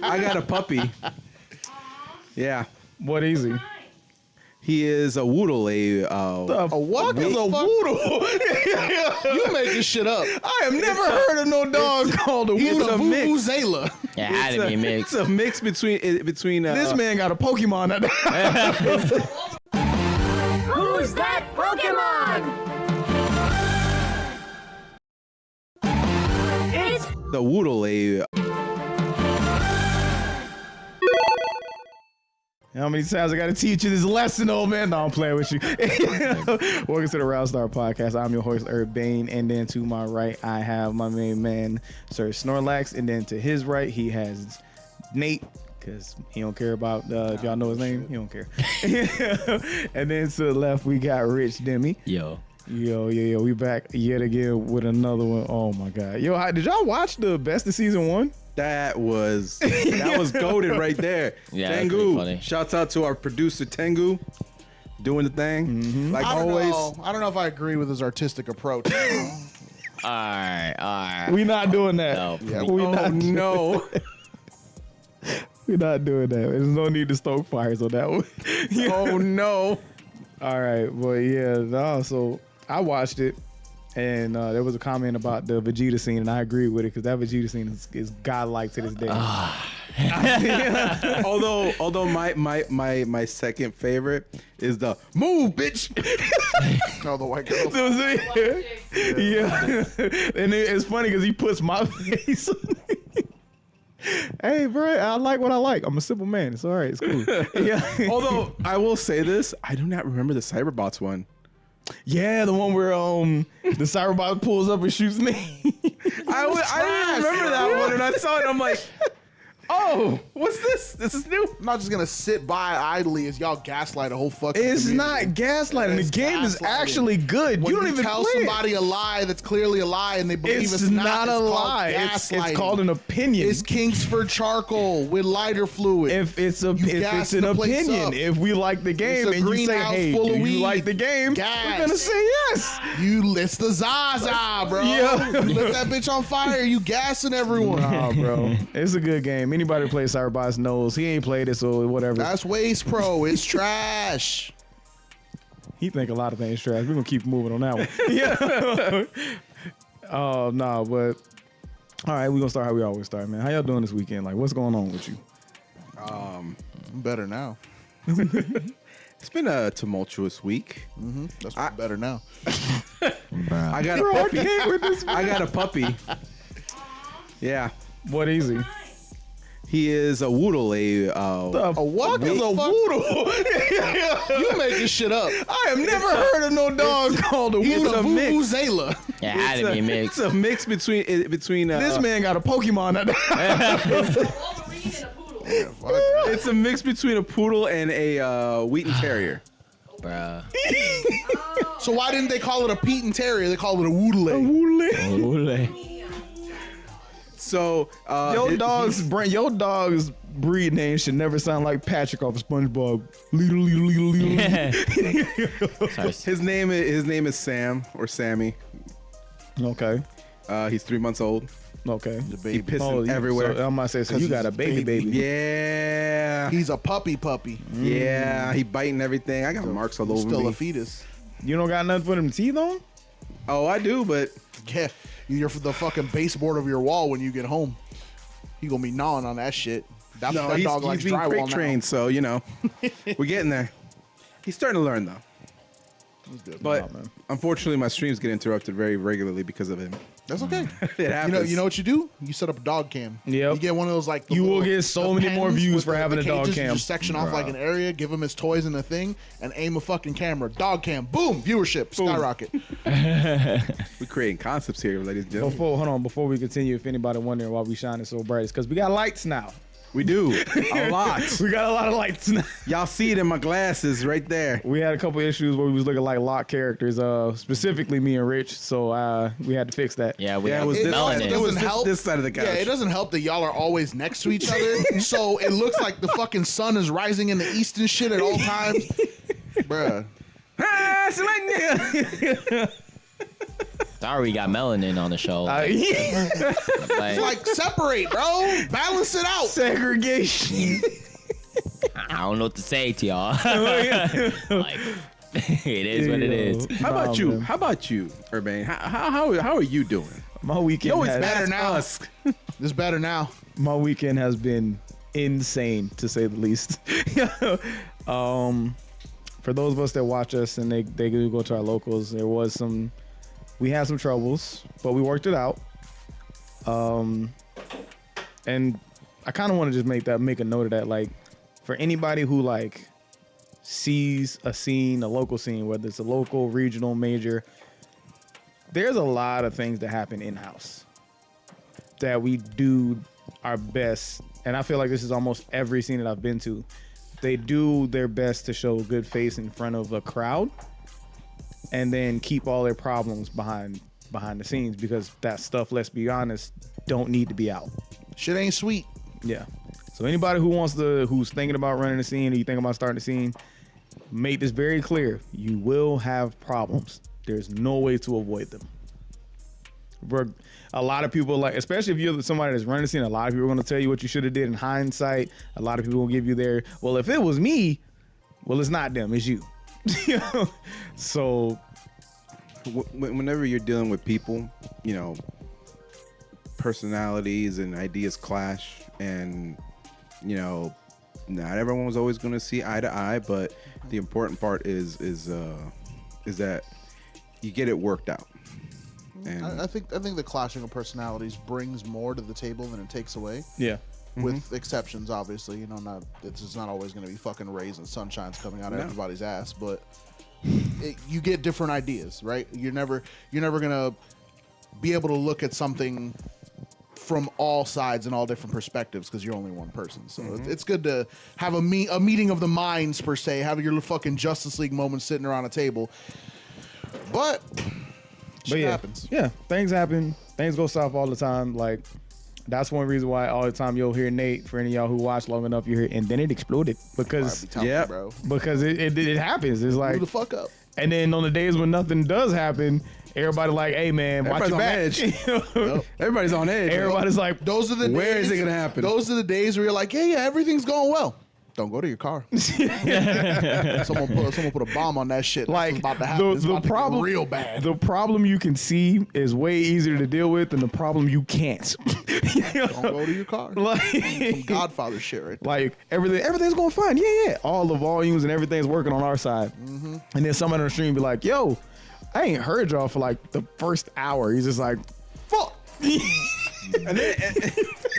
I got a puppy. Yeah. What is he? He is a woodle. A what is a woodle? You making shit up. I have never heard of no dog called a He's woodle. a vuvuzela. It had to be mixed. It's a mix between This man got a Pokemon. Who's that Pokemon? It's the woodle. How many times I got to teach you this lesson, old man? No, I'm playing with you. Welcome to the Round Star Podcast. I'm your host, Herb Bain. And then to my right, I have my main man, Sir Snorlax. And then to his right, he has Nate, because he don't care about, if y'all know his name, he don't care. And then to the left, we got Rich Demi. Yo. We back yet again with another one. Oh, my God. Yo, did y'all watch the best of season 1? That was goated right there. Yeah, that's pretty funny. Tengu. Shouts out to our producer Tengu, doing the thing. Mm-hmm. Like I don't always. know. I don't know if I agree with his artistic approach. All right. We not doing that. No, Yeah, we not No. We're not doing that. There's no need to stoke fires on that one. Oh no. All right, well, yeah, no, so I watched it, and there was a comment about the Vegeta scene, and I agree with it because that Vegeta scene is godlike to this day. although my second favorite is the move, bitch. Oh, the white girl. Yeah, and it's funny because he puts my face. Hey, bro, I like what I like. I'm a simple man. It's all right. It's cool. Yeah. Although I will say this, I do not remember the Cyberbots one. Yeah, the one where the Cyberbot pulls up and shoots me. I didn't remember that one, and I saw it. I'm like, oh, what's this? This is new. I'm not just gonna sit by idly as y'all gaslight a whole fucking It's community. not gaslighting. It's The game is gaslighting. actually good. When you don't even tell play somebody a lie that's clearly a lie and they believe It's it's not a it's lie. called It's gaslighting. called an opinion. It's Kingsford charcoal with lighter fluid. If it's an gassing the place opinion, up. if we like the game It's a and you say, greenhouse hey, full do of you weed. like the game? Gas. We're gonna say yes. It's the Zaza, bro. Yeah. You lit that bitch on fire. You gassing everyone. Nah, bro, it's a good game. Anybody who plays Cyberbots knows he ain't played it, so whatever. That's Waste Pro. It's trash. He think a lot of things trash. We're gonna keep moving on that one. Yeah. Oh no, but all right, we're gonna start how we always start, man. How y'all doing this weekend? Like, what's going on with you? I'm better now. It's been a tumultuous week. That's better now. I got a puppy. I got a puppy. Yeah. What is he? He is a woodle. A what is a woodle? You making shit up. I have never heard of no dog called a He's woodle. a vuvuzela. It had to be mixed. It's a mix between. This man got a Pokemon. It's a mix between a poodle and a Wheaten Terrier. Bruh. So why didn't they call it a Pete and Terrier? They call it a woodle. So Your dog's breed name should never sound like Patrick off of SpongeBob. his name is Sam or Sammy. Okay. He's 3 months old. Okay. He pisses everywhere. So I'm about to say, so you got a baby. Yeah. He's a puppy. Yeah. He biting everything. I got marks all over Still me. a fetus. You don't got nothing for them teeth on? Oh, I do, but Yeah, you're for the fucking baseboard of your wall when you get home. He gonna be gnawing on that shit. That he's dog likes being drywall crate now. trained, so you know we're getting there. He's starting to learn though. But unfortunately, my streams get interrupted very regularly because of him. That's okay. It happens. You know what you do? You set up a dog cam. Yep. You get one of those like the You will little- get so the many more pens views with for having a dog cages. cam. You just section off like an area, give him his toys and a thing, and aim a fucking camera. Dog cam. Boom. Viewership. Skyrocket. We're creating concepts here, ladies and gentlemen. Before we continue, if anybody wondering why we shining so bright, it's because we got lights now. We do a lot. We got a lot of lights now. Y'all see it in my glasses right there. We had a couple issues where we was looking like locked characters, specifically me and Rich, so we had to fix that. Yeah, we Yeah, have it was this side. melanin. It was Doesn't help. this side of the couch. Yeah, it doesn't help that y'all are always next to each other, so it looks like the fucking sun is rising in the east and shit at all times. Bruh. Sorry, we got melanin on the show. It's like separate, bro. Balance it out. segregation. I don't know what to say to y'all. Like, it is what it is. How about you? man. How about you, Urbane? How are you doing? My weekend Yo, it's has, better now. us. It's better now. my weekend has been insane, to say the least. For those of us that watch us and they do go to our locals, we had some troubles, but we worked it out. And I kind of want to just make a note of that, like, for anybody who like sees a scene, a local scene, whether it's a local, regional, major, there's a lot of things that happen in-house that we do our best. And I feel like this is almost every scene that I've been to. They do their best to show a good face in front of a crowd and then keep all their problems behind the scenes, because that stuff, let's be honest, don't need to be out. Shit ain't sweet. Yeah. So anybody who's thinking about running a scene, or you think about starting a scene, make this very clear. You will have problems. There's no way to avoid them. A lot of people, like, especially if you're somebody that's running a scene, a lot of people are going to tell you what you should have did in hindsight. A lot of people will give you their, well, if it was me, well, it's not them, it's you. So Whenever you're dealing with people, you know, personalities and ideas clash, and you know, not everyone was always going to see eye to eye, but the important part is that you get it worked out. And I think the clashing of personalities brings more to the table than it takes away. yeah. With exceptions, obviously, you know, it's just not always going to be fucking rays and sunshines coming out of everybody's ass, but you get different ideas, right? You're never going to be able to look at something from all sides and all different perspectives because you're only one person. So it's good to have a meeting of the minds, per se, have your fucking Justice League moment sitting around a table. But shit happens. Yeah, things happen. Things go south all the time. Like, that's one reason why all the time you'll hear Nate, for any of y'all who watch long enough, you hear, and then it exploded. Because You, bro. because it happens. It's like, Who the fuck up? and then on the days when nothing does happen, everybody like, hey man, watch your back. everybody's on edge. Everybody's like, Those are the Where days, is it gonna happen? Those are the days where you're like, yeah, everything's going well. Don't go to your car. someone put a bomb on that shit. like That's what's about to happen. It's the about to get problem, real bad. the problem you can see is way easier to deal with than the problem you can't. Don't go to your car. Some like, Godfather shit right there. like everything's going fine. Yeah. All the volumes and everything's working on our side. And then someone on the stream be like, yo, I ain't heard y'all for like the first hour. He's just like, fuck. And then,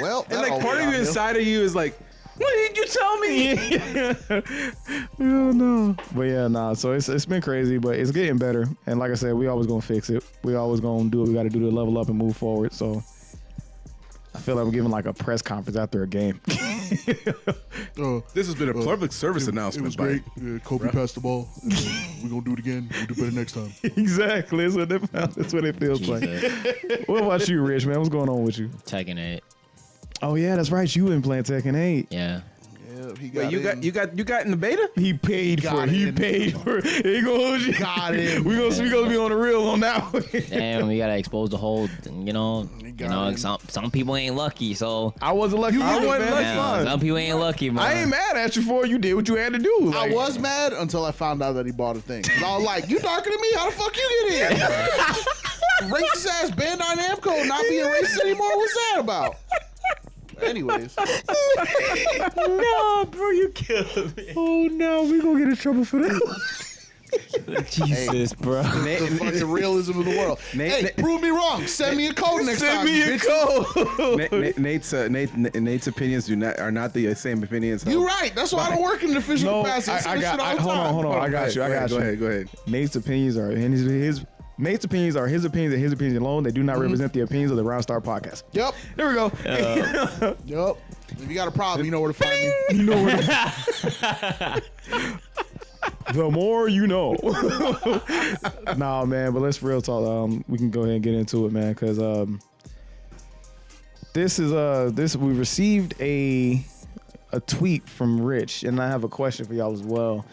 Well, and like part of you inside of you is like, what did you tell me? Oh no. But yeah, nah. So it's been crazy, but it's getting better. And like I said, we always gonna fix it. We always gonna do what we gotta do to level up and move forward. So I feel like I'm giving like a press conference after a game. This has been a public service announcement. It was great. Kobe passed the ball. We're going to do it again. We'll do better next time. Exactly. That's what it feels like. What about you, Rich, man? What's going on with you? Tekken 8. Oh yeah, that's right. You been playing Tekken 8. Yeah. Yeah, he Wait, you got in the beta? He paid for it. He paid for it. He gonna hold you. Got in. We gonna be on the real on that one. Damn, we gotta expose the whole. Some people ain't lucky, so. I wasn't lucky. I wasn't lucky. Yeah, some people ain't lucky, man. I ain't mad at you for it. You did what you had to do. I Like, was mad until I found out that he bought a thing. 'Cause I was like, you darker than me? How the fuck you get in? Racist ass Bandai Namco not being racist anymore? What's that about? Anyways. No, bro, you killed me. Oh no, we gonna get in trouble for that. Jesus, bro. The fucking realism of the world. Hey, prove me wrong. Send me a code next time. Send me a code. Nate's opinions are not the same opinions. You're right. That's why I don't work in the official capacity. Hold on. I got you. Go ahead. Nate's opinions are Nate's opinions are his opinions and his opinions alone. They do not represent the opinions of the Round Star Podcast. Yep. There we go. Yep. If you got a problem, you know where to find me. You know where the more you know. Nah, man, but let's real talk. We can go ahead and get into it, man, because we received a tweet from Rich, and I have a question for y'all as well.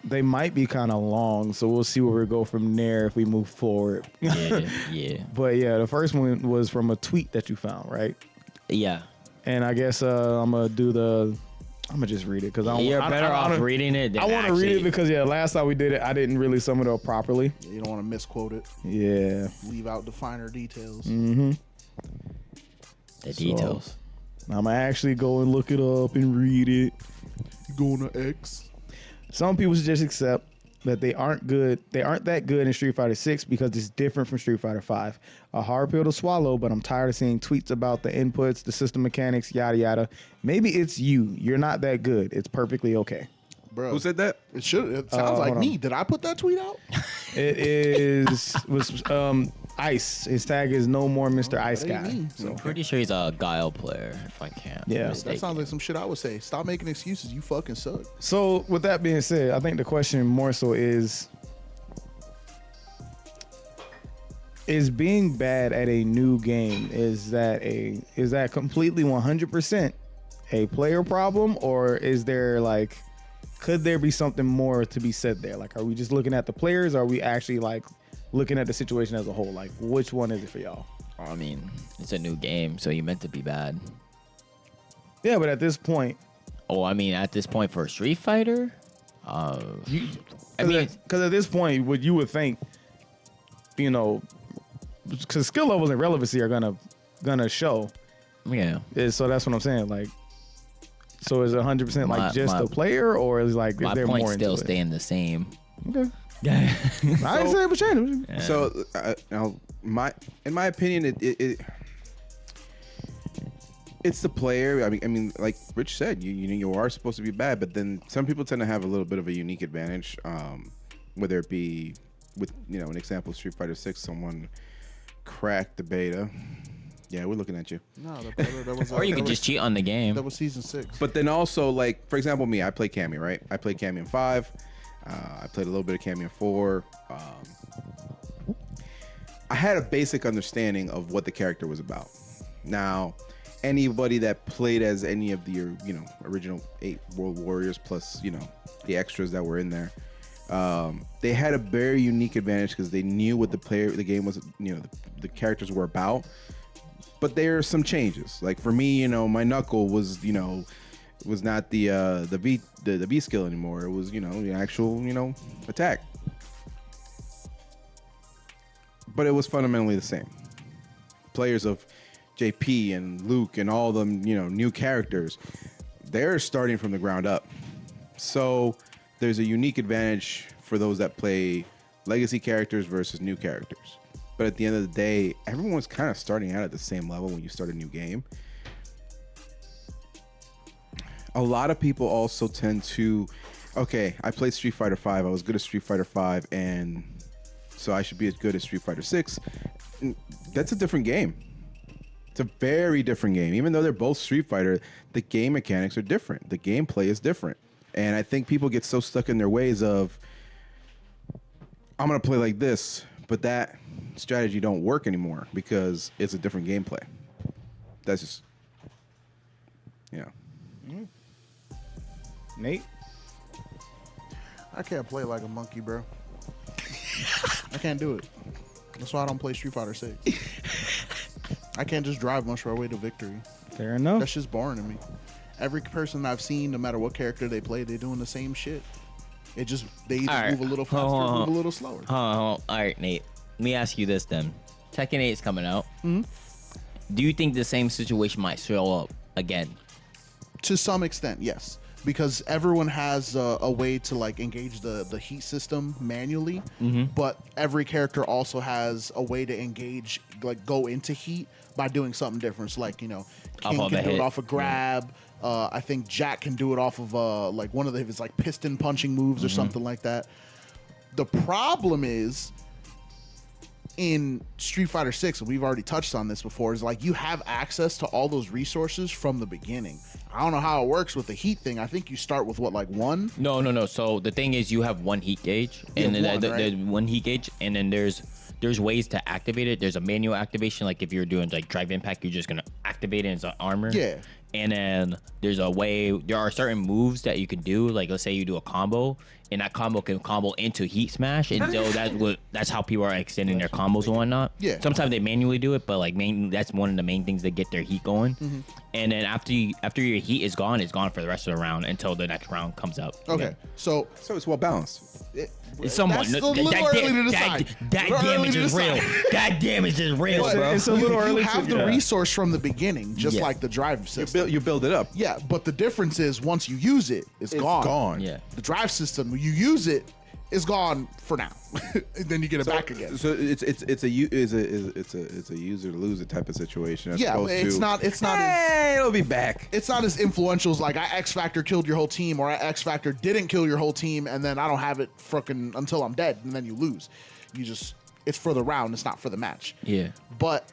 they might be kind of long, so we'll see where we go from there if we move forward. Yeah. But yeah, the first one was from a tweet that you found, right? Yeah. And I guess I'm gonna just read it because You're better off reading it than I want to read it because last time we did it, I didn't really sum it up properly. Yeah, you don't want to misquote it. Yeah. Leave out the finer details. Mm-hmm. The details. I'm gonna actually go and look it up and read it. You going to X? Some people should just accept that they aren't that good in Street Fighter 6 because it's different from Street Fighter 5. A hard pill to swallow, but I'm tired of seeing tweets about the inputs, the system mechanics, yada yada. Maybe it's you. You're not that good. It's perfectly okay. Bro, Who said that? It sounds like me. Did I put that tweet out? It was Ice. His tag is no more Mr. Ice That ain't Guy. me. So, I'm pretty sure he's a Guile player, if I can't. Yeah. mistake. That sounds like some shit I would say. Stop making excuses. You fucking suck. so with that being said, I think the question more so is being bad at a new game, is that completely 100% a player problem, or is there like, could there be something more to be said there? Like, are we just looking at the players, or are we actually like looking at the situation as a whole? Like, which one is it for y'all? I mean, it's a new game, so you meant to be bad. Yeah, but at this point, Oh, I mean, at this point for Street Fighter, I mean, because at this point, what you would think, because skill levels and relevancy are gonna show. yeah. So that's what I'm saying. Like, so is it 100% like just my- the player, or is like is My there point's more still into it? staying the same. Okay. Yeah. I didn't say it was changing. So, now, in my opinion, it's the player. I mean, like Rich said, you are supposed to be bad, but then some people tend to have a little bit of a unique advantage. Whether it be with an example, Street Fighter 6, someone cracked the beta. Yeah, we're looking at you. No, that was. Or you could just cheat on the game. That was season 6. But then also, like, for example, me, I play Cammy, right? I played Cammy in 5. I played a little bit of Cammy in 4. I had a basic understanding of what the character was about. Now, anybody that played as any of the original 8 World Warriors plus the extras that were in there, they had a very unique advantage because they knew what the game was, the characters were about. But there are some changes. Like for me, my knuckle was was not the V skill anymore. It was the actual attack. But it was fundamentally the same. Players of JP and Luke and all them new characters, they're starting from the ground up. So there's a unique advantage for those that play legacy characters versus new characters. But at the end of the day, everyone's kind of starting out at the same level when you start a new game. A lot of people also tend to, okay, I played Street Fighter 5. I was good at Street Fighter 5, and so I should be as good as Street Fighter 6. That's a different game. It's a very different game. Even though they're both Street Fighter, the game mechanics are different. The gameplay is different. And I think people get so stuck in their ways of, I'm going to play like this, but that strategy don't work anymore because it's a different gameplay. That's just, Nate? I can't play like a monkey, bro. I can't do it. That's why I don't play Street Fighter 6. I can't just drive much our way to victory. Fair enough. That's just boring to me. Every person I've seen, no matter what character they play, they're doing the same shit. They either move a little faster or move a little slower. All right, Nate. Let me ask you this then. Tekken 8 is coming out. Mm-hmm. Do you think the same situation might show up again? To some extent, yes. Because everyone has a way to like engage the heat system manually, but every character also has a way to engage, like go into heat by doing something different. So like, King can do it off a grab. I think Jack can do it off of like one of his like piston punching moves or something like that. The problem is in Street Fighter 6, and we've already touched on this before, is like you have access to all those resources from the beginning. I don't know how it works with the heat thing. I think you start with what, like 1? No. So the thing is, you have one heat gauge, and then there's one heat gauge, and then there's ways to activate it. There's a manual activation, like if you're doing like drive impact, you're just gonna activate it as an armor. Yeah. And then there are certain moves that you can do. Like let's say you do a combo, and that combo can combo into heat smash, and so that's how people are extending their combos and whatnot. Yeah. Sometimes they manually do it, but like that's one of the main things that get their heat going. Mm-hmm. And then after your heat is gone, it's gone for the rest of the round until the next round comes up. Okay, so So it's well balanced. It's somewhat. That's a little early to decide. That Little early damage to is real. decide. That damage is real, but bro. It's a little early You to- have the yeah. resource from the beginning, just Yeah. like the drive system. You build it up. Yeah, but the difference is once you use it, it's gone. Gone. Yeah. The drive system, when you use it, it's gone for now. And then you get it back again. So it's a user lose it type of situation. As Yeah, opposed it's to, not as it'll be back. it's not as influential as like I X Factor killed your whole team or I X Factor didn't kill your whole team and then I don't have it fucking until I'm dead and then you lose. It's for the round, it's not for the match. Yeah. But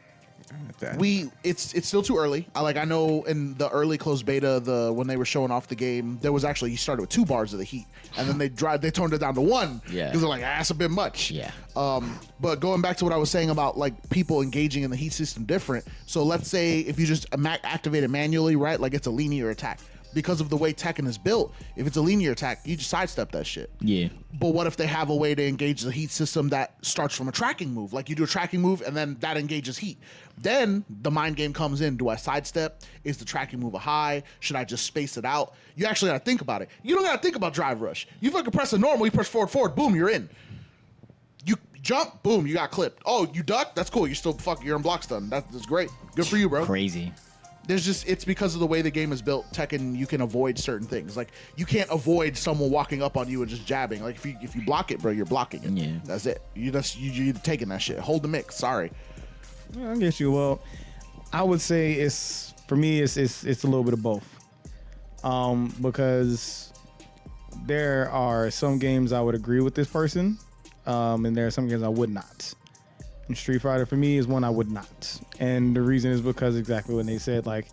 it's still too early. I know in the early closed beta, when they were showing off the game, there was actually you started with 2 bars of the heat, and then they toned it down to 1. Yeah. because they're like that's a bit much. Yeah. But going back to what I was saying about like people engaging in the heat system different. So let's say if you just activate it manually, right? Like it's a linear attack. Because of the way Tekken is built, if it's a linear attack, you just sidestep that shit. Yeah. But what if they have a way to engage the heat system that starts from a tracking move? Like you do a tracking move and then that engages heat. Then the mind game comes in. Do I sidestep? Is the tracking move a high? Should I just space it out? You actually got to think about it. You don't got to think about drive rush. You fucking press a normal, you press forward, boom, you're in. You jump, boom, you got clipped. Oh, you duck? That's cool. You're in block stun. That's great. Good for you, bro. Crazy. It's because of the way the game is built. Tekken, you can avoid certain things. Like you can't avoid someone walking up on you and just jabbing. Like if you block it, bro, you're blocking it. Yeah. That's it. You're taking that shit. Hold the mix. Sorry. Yeah, I get you. Well, I would say it's a little bit of both. Because there are some games I would agree with this person, and there are some games I would not. And Street Fighter for me is one I would not. And the reason is because exactly what they said, like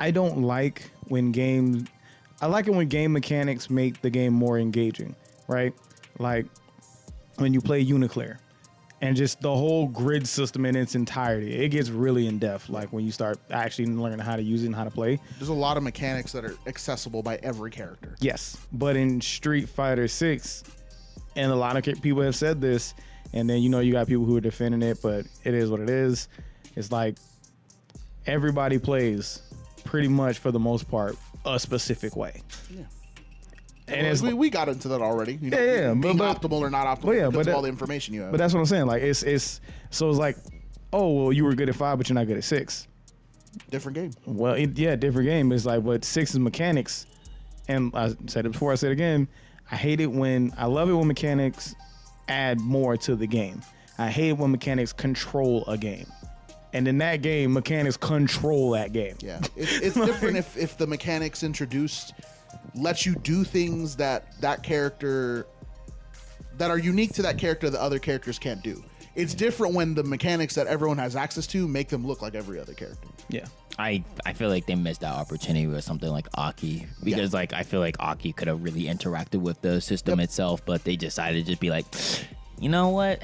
I don't like I like it when game mechanics make the game more engaging, right? Like when you play Uniclear and just the whole grid system in its entirety, it gets really in depth. Like when you start actually learning how to use it and how to play. There's a lot of mechanics that are accessible by every character. Yes, but in Street Fighter 6, and a lot of people have said this, and then you got people who are defending it, but it is what it is. It's like everybody plays pretty much for the most part a specific way. Yeah. And Well, it's we got into that already. Yeah, being but- optimal or not optimal Well, yeah, because but of all the information you have. But that's what I'm saying. Like it's like, oh well, you were good at 5, but you're not good at 6. Different game. Well, different game. It's like, but 6 is mechanics, and I said it before. I said it again. I love it when mechanics add more to the game. I hate it when mechanics control a game. And in that game, mechanics control that game. Yeah, it's different if the mechanics introduced lets you do things that character that are unique to that character that other characters can't do. It's different when the mechanics that everyone has access to make them look like every other character. Yeah. I feel like they missed that opportunity with something like Aki because like I feel like Aki could have really interacted with the system itself, but they decided to just be like, you know what?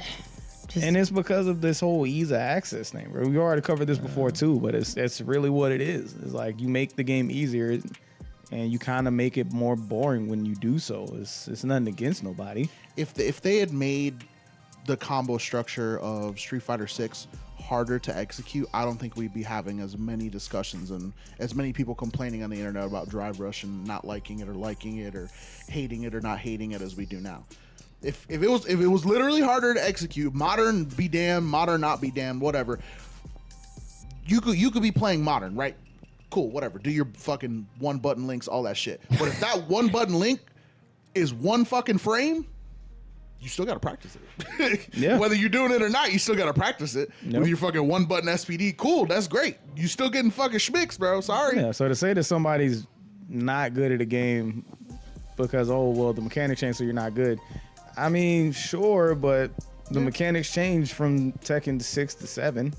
And it's because of this whole ease of access thing, bro. We already covered this before too, but it's really what it is. It's like you make the game easier, and you kind of make it more boring when you do so. It's nothing against nobody. If they had made the combo structure of Street Fighter 6 harder to execute, I don't think we'd be having as many discussions and as many people complaining on the internet about Drive Rush and not liking it or hating it or not hating it as we do now. If it was literally harder to execute, modern be damned, modern not be damned, whatever. You could be playing modern, right? Cool, whatever. Do your fucking 1-button links, all that shit. But if that 1-button link is 1 fucking frame, you still gotta practice it. Yeah. Whether you're doing it or not, you still gotta practice it. Yep. With your fucking 1-button SPD, cool, that's great. You still getting fucking schmicks, bro. Sorry. Yeah. So to say that somebody's not good at a game because the mechanics change, so you're not good. I mean, sure, but the mechanics changed from Tekken 6 to 7.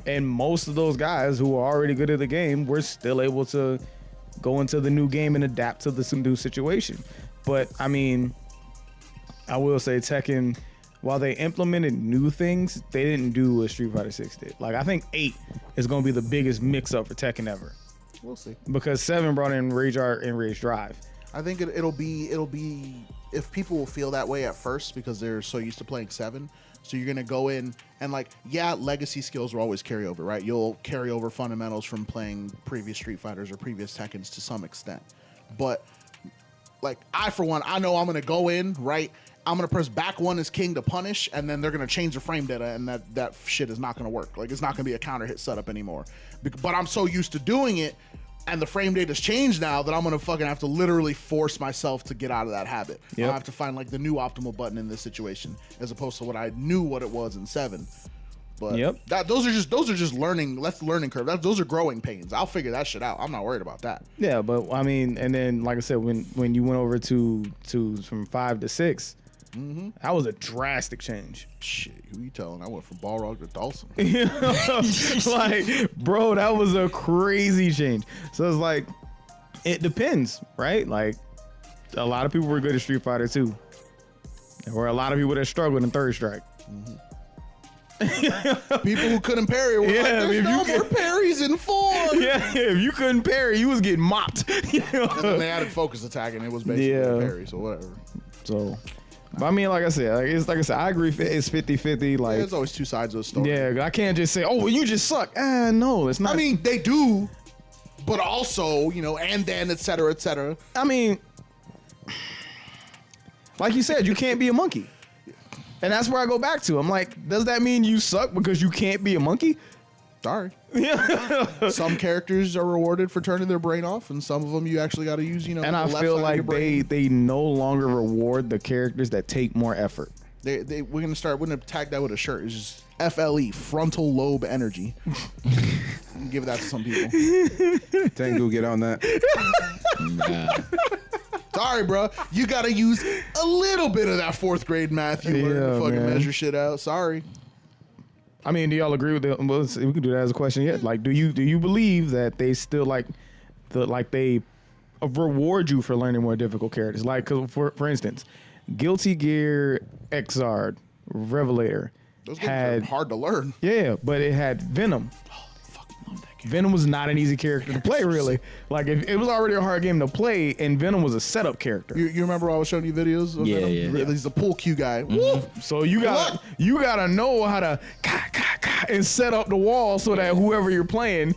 And most of those guys who are already good at the game were still able to go into the new game and adapt to the new situation. But, I mean, I will say Tekken, while they implemented new things, they didn't do what Street Fighter 6 did. Like, I think 8 is going to be the biggest mix-up for Tekken ever. We'll see. Because 7 brought in Rage Art and Rage Drive. I think it'll be if people will feel that way at first because they're so used to playing 7. So you're gonna go in and like, yeah, legacy skills will always carry over, right? You'll carry over fundamentals from playing previous Street Fighters or previous Tekkens to some extent. But like I, for one, I know I'm gonna go in, right? I'm gonna press back 1 as king to punish, and then they're gonna change the frame data, and that shit is not gonna work. Like it's not gonna be a counter hit setup anymore. But I'm so used to doing it, and the frame data's changed now that I'm gonna fucking have to literally force myself to get out of that habit. Yep. I have to find like the new optimal button in this situation, as opposed to what I knew what it was in 7. But Yep. those are just learning. That's the learning curve. Those are growing pains. I'll figure that shit out. I'm not worried about that. Yeah, but I mean, and then like I said, when you went over to from 5 to 6, that was a drastic change. Shit, who you telling? I went from Balrog to Dawson. Like, bro, that was a crazy change. So it's like, it depends, right? Like, a lot of people were good at Street Fighter 2. There were a lot of people that struggled in Third Strike. People who couldn't parry were like, there's no more parries in 4. Yeah, if you couldn't parry, you was getting mopped. You know? And then they added focus attack, and it was basically a parry, so whatever. So, but I mean, like I said, I agree. It's 50-50. Like, There's always two sides of the story. yeah, I can't just say, oh, well, you just suck. No, it's not. I mean, they do, but also, and then, et cetera, et cetera. I mean, like you said, you can't be a monkey. And that's where I go back to. I'm like, does that mean you suck because you can't be a monkey? Sorry. Some characters are rewarded for turning their brain off, and some of them you actually got to use, And the I left feel side of your like brain. they no longer reward the characters that take more effort. We're gonna tag that with a shirt. It's just FLE, frontal lobe energy. Give that to some people. Tengu, get on that. Sorry, bro. You got to use a little bit of that 4th grade math you learned to fucking man. measure shit out. Sorry. I mean, do y'all agree with that? Well, we can do that as a question yet. Like, do you believe that they still they reward you for learning more difficult characters? Like, 'cause for instance, Guilty Gear Xrd Revelator Those games are hard to learn. Yeah, but it had Venom. Venom was not an easy character to play, really. Like, it was already a hard game to play, and Venom was a setup character. You remember I was showing you videos of Venom? Yeah. He's the pool cue guy. Woo! So you gotta know how to and set up the wall so that whoever you're playing,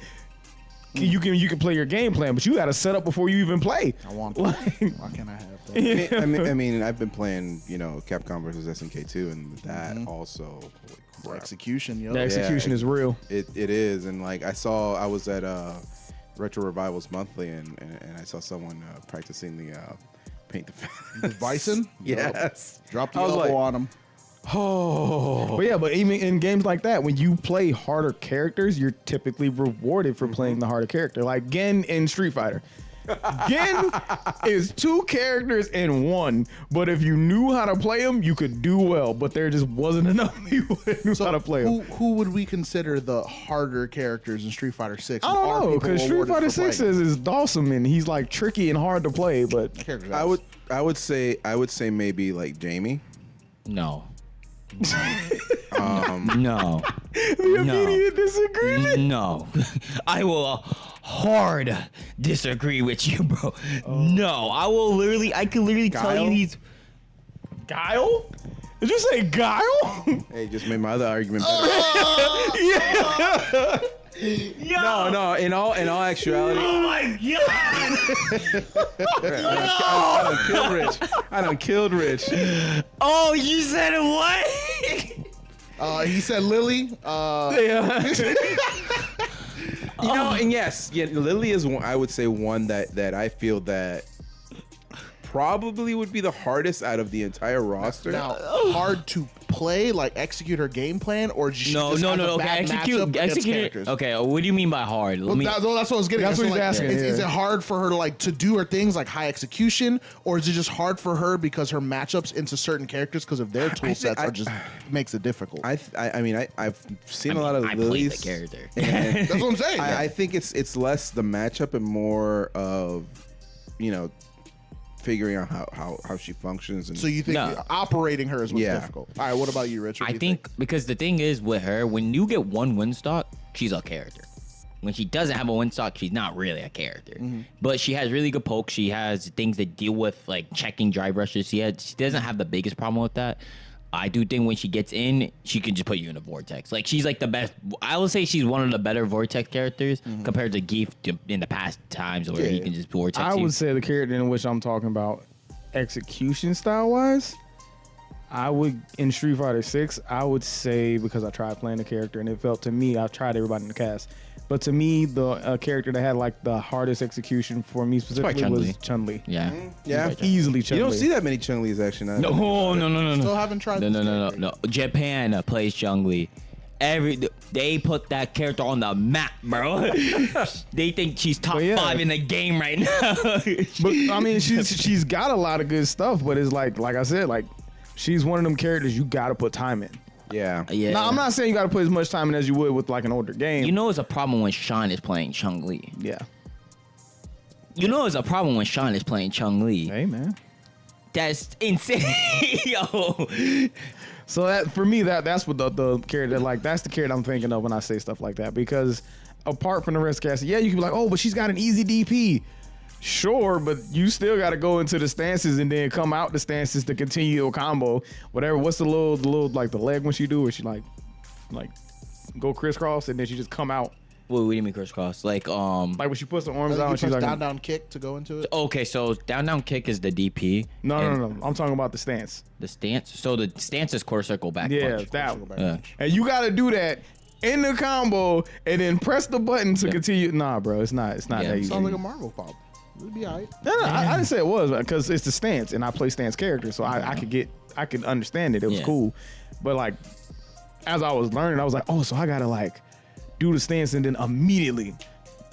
you can play your game plan, but you gotta set up before you even play. I want Like, Why can't I have that? I mean, I've been playing, Capcom versus SNK 2, and that also, holy crap. Execution, yo. the execution is real. It is, and like I was at Retro Revivals Monthly, and I saw someone practicing the paint the Bison? Yes. Drop the I was elbow like, on him. But yeah, but even in games like that, when you play harder characters, you're typically rewarded for playing the harder character. Like Gen in Street Fighter. Gen is 2 characters in 1, but if you knew how to play them, you could do well. But there just wasn't enough people that knew how to play them. Who would we consider the harder characters in Street Fighter 6? I don't know, because Street Fighter 6 is Dawson, and he's like tricky and hard to play. But I would say maybe like Jamie. No. the immediate disagreement. No. I will hard disagree with you, bro. No. I could literally tell Guile? you these. Guile? Did you say Guile? Hey, just made my other argument better. No. In all actuality, Oh my god! I done killed Rich. Oh, you said what? He said Lily. And yes, Lily is one. I would say one that I feel that probably would be the hardest out of the entire roster. Now, hard to play, like execute her game plan, or just No. has a Okay, bad matchup against execute. characters? Okay, what do you mean by hard? Let me. That's what I was getting. That's at. what he's asking, Is yeah. it hard for her to do her things like high execution, or is it just hard for her because her matchups into certain characters because of their tool sets are just makes it difficult? I've seen a lot of I played Lily's. the character. That's what I'm saying. I think it's less the matchup and more of figuring out how she functions. And So you think No. operating her is what's Yeah. difficult? All right, what about you, Rich? What do I you think because the thing is with her, when you get one win stock, she's a character. when she doesn't have a wind sock, she's not really a character. But she has really good pokes. She has things that deal with like checking drive rushes. She doesn't have the biggest problem with that. I do think when she gets in, she can just put you in a vortex. Like she's like the best. I will say she's one of the better vortex characters compared to Geef in the past times where he can just vortex. I you. would say the character in which I'm talking about, execution style wise, I would in Street Fighter 6. I would say because I tried playing the character and it felt to me, I've tried everybody in the cast, but to me the character that had like the hardest execution for me specifically was Chun-Li. Yeah. Yeah. Easily Chun-Li. You don't see that many Chun-Li's actually. No. Still haven't tried. No. Japan plays Chun-Li. They put that character on the map, bro. They think she's top 5 in the game right now. But I mean, she's got a lot of good stuff, but it's like I said, like she's one of them characters you got to put time in. Yeah. Now, I'm not saying you got to put as much time in as you would with like an older game. You know, it's a problem when Sean is playing Chun-Li. Yeah. You know, it's a problem when Sean is playing Chun-Li. Hey, man. That's insane, yo. So that for me, that's what the character that's the character I'm thinking of when I say stuff like that. Because apart from the rest of the cast, yeah, you can be like, oh, but she's got an easy DP. Sure, but you still got to go into the stances and then come out the stances to continue your combo. Whatever. What's the little like the leg when she do, where she like go crisscross and then she just come out. What do you mean crisscross? Like when she puts the arms out and she's like down kick to go into it. Okay, so down kick is the DP. No. I'm talking about the stance. The stance. So the stance is core circle back Yeah, punch. that one. Yeah. And you got to do that in the combo and then press the button to continue. Nah, bro, it's not Yeah. that easy. Sounds like a Marvel pop. It'll be alright. No, I didn't say it was because it's the stance, and I play stance characters, so I could understand it. It was cool, but like as I was learning, I was like, oh, so I gotta like do the stance and then immediately.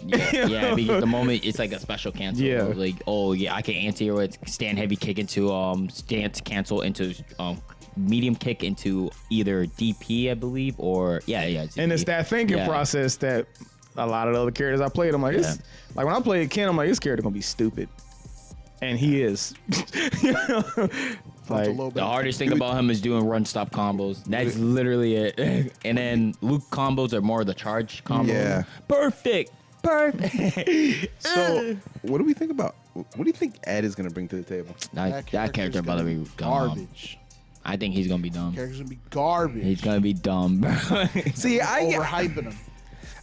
Yeah, because the moment it's like a special cancel. Yeah. Like, oh yeah, I can anti-hero it, stand heavy kick into stance cancel into medium kick into either DP, I believe, or yeah. It's And it's that thinking process that a lot of the other characters I played, I'm like, it's like when I played Ken, I'm like, this character gonna be stupid, and he is. Like, the hardest thing about him is doing run stop combos. That's literally it. And then Luke combos are more the charge combos. Yeah. Perfect. So, what do we think about? What do you think Ed is gonna bring to the table? That character about to be garbage. I think he's gonna be dumb. Character's gonna be garbage. He's gonna be dumb, bro. See, overhyping him.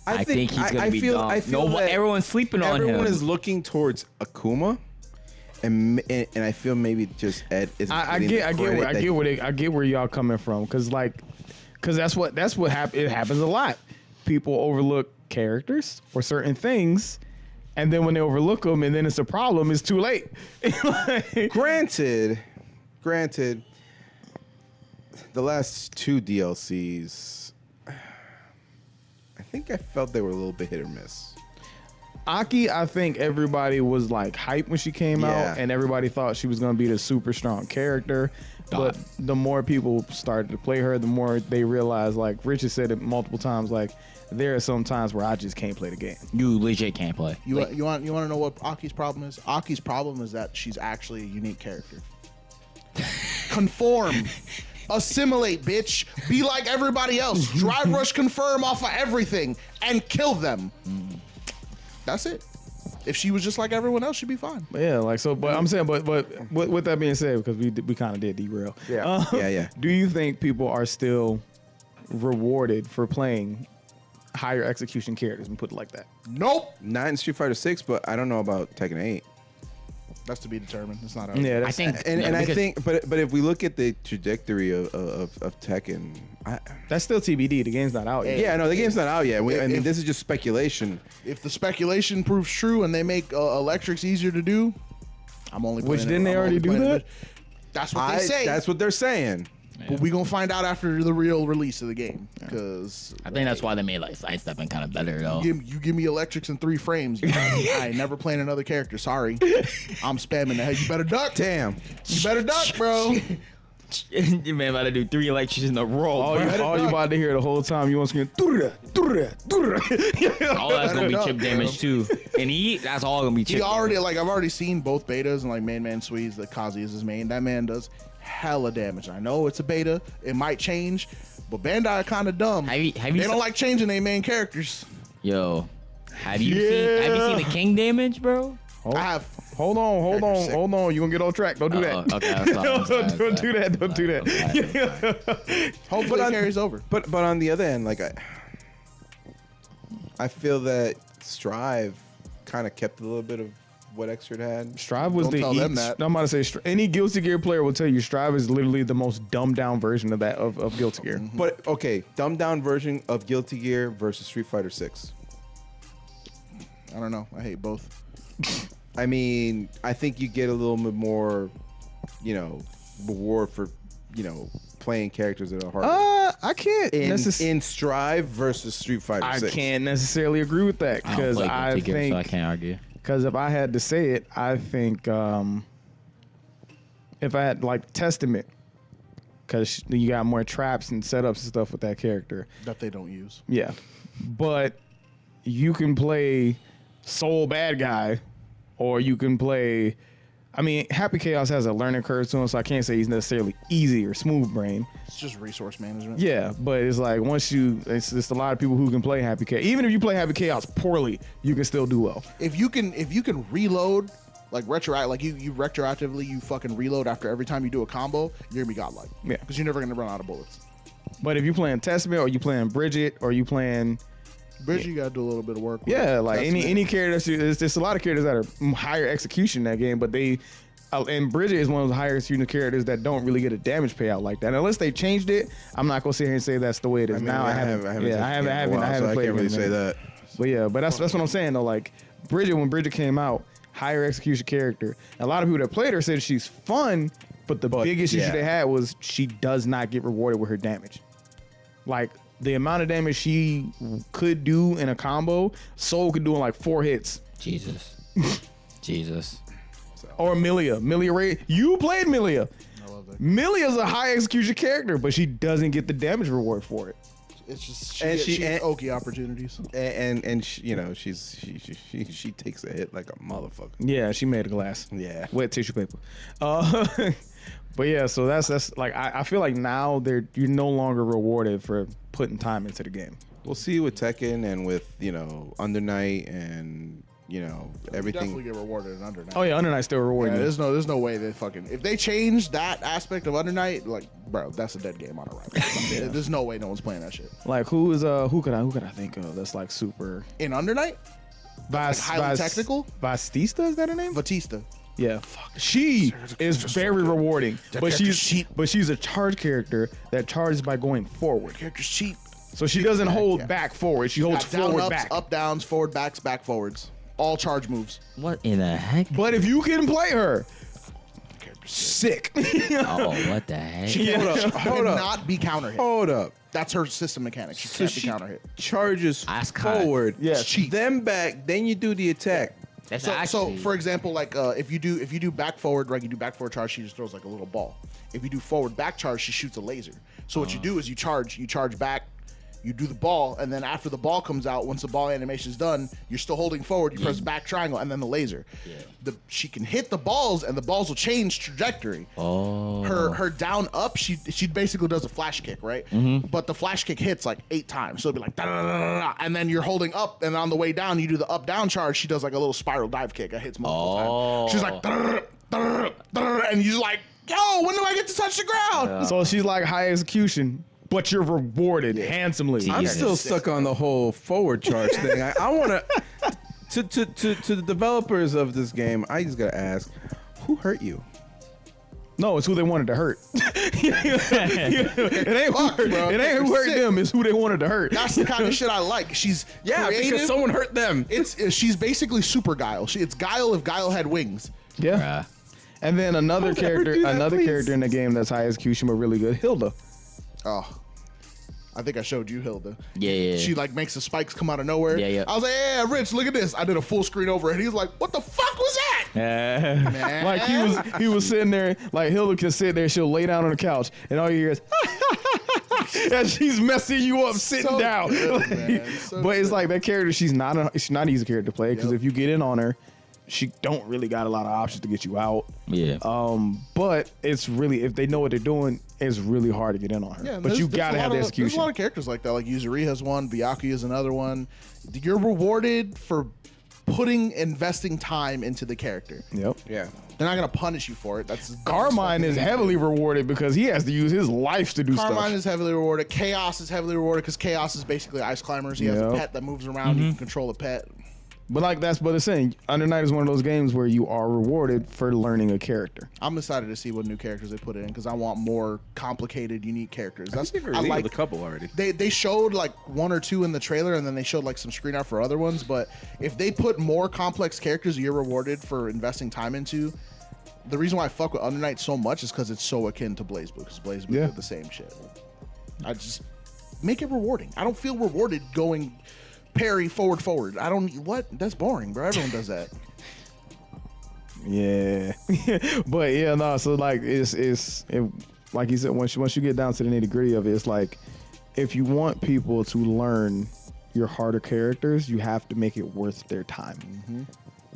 I think he's gonna be dumb. I feel that everyone's sleeping on him. Everyone is looking towards Akuma, and I feel maybe just Ed is. I get where y'all coming from, because that's what happens. It happens a lot. People overlook characters for certain things, and then when they overlook them, and then it's a problem, it's too late. Granted, the last 2 DLCs, I think I felt they were a little bit hit or miss. Aki, I think everybody was like hyped when she came out, and everybody thought she was gonna be the super strong character. But the more people started to play her, the more they realized, like Richard said it multiple times, like there are some times where I just can't play the game. You legit can't play. You want to know what Aki's problem is? Aki's problem is that she's actually a unique character. Conform. Assimilate, bitch. Be like everybody else. Drive rush confirm off of everything and kill them. That's it. If she was just like everyone else, she'd be fine. Yeah, like so. But I'm saying, but with that being said, because we kind of did derail. Yeah. Do you think people are still rewarded for playing higher execution characters and put it like that? Nope. Not in Street Fighter 6, but I don't know about Tekken 8. That's to be determined. It's not. Yeah, I think, I think, but if we look at the trajectory of Tekken, that's still TBD. The game's not out yet. Yeah, no, the game's not out yet. I mean, this is just speculation. If the speculation proves true and they make electrics easier to do, I'm only. Which didn't they already do that? That's what they say. That's what they're saying. But we gonna find out after the real release of the game, because I think that's why they made like sidestepping kind of better though. you give me electrics in 3 frames. I ain't never playing another character. Sorry, I'm spamming the head. You better duck. Damn. You better duck, bro. You man about to do 3 elections in a row. All you about to hear the whole time you want to scream. All that's gonna be chip damage too. And that's all gonna be chip. I've already seen both betas and like Man Swedes. That Kazi is his main. That man does hella damage. I know it's a beta. It might change, but Bandai are kind of dumb. Have you they don't like changing their main characters. Yo, Have you seen the king damage, bro? Hold, I have. hold on. You gonna get on track? Don't do that. Okay, I'm sorry. Don't do that. Don't do that. Hopefully it carries over. But on the other end, like I feel that Strive kind of kept a little bit of what Xrd had. Strive was Don't tell them that. I'm about to say any Guilty Gear player will tell you Strive is literally the most dumbed down version of that of Guilty Gear. But okay, dumbed down version of Guilty Gear versus Street Fighter 6. I don't know. I hate both. I mean, I think you get a little bit more, reward for, playing characters that are harder. I can't in Strive versus Street Fighter 6. I can't necessarily agree with that I don't because play I Guilty Gear, think so I can't argue. because if I had to say it, I think if I had like Testament, because you got more traps and setups and stuff with that character. That they don't use. Yeah, but you can play Soul Bad Guy, or you can play. I mean, Happy Chaos has a learning curve to him, so I can't say he's necessarily easy or smooth brain. It's just resource management. Yeah, but it's like it's a lot of people who can play Happy Chaos. Even if you play Happy Chaos poorly, you can still do well. If you can reload like you retroactively you fucking reload after every time you do a combo, you're gonna be godlike. Yeah. Because you're never gonna run out of bullets. But if you playing Testament or you playing Bridget or you playing Bridget, you gotta do a little bit of work. with like Testament. any character, there's a lot of characters that are higher execution in that game, but and Bridget is one of the higher execution characters that don't really get a damage payout like that. Unless they changed it, I'm not gonna sit here and say that's the way it is now. I haven't played can't really say that. But yeah, but that's what I'm saying though. Like Bridget, when Bridget came out, higher execution character. A lot of people that played her said she's fun, but the biggest issue they had was she does not get rewarded with her damage. Like the amount of damage she could do in a combo, Soul could do in like 4 hits. Jesus. Or Milia Ray. You played Milia. I love that. Milia's a high execution character, but she doesn't get the damage reward for it. It's just she gets okie opportunities. And she takes a hit like a motherfucker. Yeah, she made a glass. Yeah. Wet tissue paper. But yeah, so that's like I feel like now you're no longer rewarded for putting time into the game. We'll see with Tekken and with Under Night and everything. Definitely get rewarded in Under Night. Oh yeah, Under Night's still rewarding. Yeah, you. there's no way they fucking if they change that aspect of Under Night, like bro, that's a dead game on a rifle. There's no way no one's playing that shit. Like who could I think of that's like super In Under Night, highly technical. Batista, is that her name? Batista. Yeah, she is very rewarding, but she's a charge character that charges by going forward. Character's cheap. So she doesn't hold back forward. She holds Down forward ups, back. up downs, forward backs, back forwards. All charge moves. What in the heck? But if you can play her, sick. Oh, what the heck? Hold up. Not be counter hit. Hold up. That's her system mechanic. She can't be counter hit. Charges That's kind. forward. Yeah. Then back. Then you do the attack. That's So actually, for example, like if you do back forward, right? You do back forward charge, she just throws like a little ball. If you do forward back charge, she shoots a laser. So what you do is you charge back, you do the ball, and then after the ball comes out, once the ball animation is done, you're still holding forward. You press back triangle, and then the laser. Yeah. She can hit the balls, and the balls will change trajectory. Oh. Her down up, she basically does a flash kick, right? Mm-hmm. But the flash kick hits like 8 times, so it'll be like da da da da da, and then you're holding up, and on the way down, you do the up down charge. She does like a little spiral dive kick that hits multiple times. She's like da da da da, and you're like, yo, when do I get to touch the ground? So she's like high execution, but you're rewarded handsomely. I'm Jesus. still stuck on the whole forward charge thing. I want to the developers of this game. I just gotta ask, who hurt you? No, it's who they wanted to hurt. It ain't Fuck, bro. it ain't who hurt Sick. them. It's who they wanted to hurt. That's the kind of shit I like. She's creative. because someone hurt them. She's basically super Guile. It's Guile if Guile had wings. Yeah. And then another character, do that, please. character in the game that's high execution but really good, Hilda. Oh, I think I showed you Hilda. Yeah. She like makes the spikes come out of nowhere. Yeah. I was like, yeah, Rich, look at this. I did a full screen over, and he's like, what the fuck was that? Man. Like he was sitting there, like Hilda can sit there, she'll lay down on the couch, and all you hear is and she's messing you up sitting So down. good, man. So but it's like that character, she's not an easy character to play because if you get in on her, she don't really got a lot of options to get you out. Yeah. But it's really, if they know what they're doing, it's really hard to get in on her. Yeah, but you got to have the There's execution. a lot of characters like that. Like Yuzuri has one, Byakuya is another one. You're rewarded for investing time into the character. Yep. Yeah. They're not gonna punish you for it. That's Carmine is heavily rewarded because he has to use his life to do Carmine stuff. is heavily rewarded. Chaos is heavily rewarded because Chaos is basically Ice Climbers. He has a Yep. pet that moves around. You can control a pet. But like that's but the saying, Under Night is one of those games where you are rewarded for learning a character. I'm excited to see what new characters they put in because I want more complicated, unique characters. That's They've I revealed like. a couple already. They showed like one or two in the trailer, and then they showed like some screen art for other ones. But if they put more complex characters you're rewarded for investing time into, the reason why I fuck with Under Night so much is because it's so akin to BlazBlue, because BlazBlue did the same shit. I just make it rewarding. I don't feel rewarded going parry forward. I don't. What? That's boring, bro. Everyone does that. Yeah. But yeah, no, so like it's like you said, once you get down to the nitty-gritty of it, it's like if you want people to learn your harder characters, you have to make it worth their time.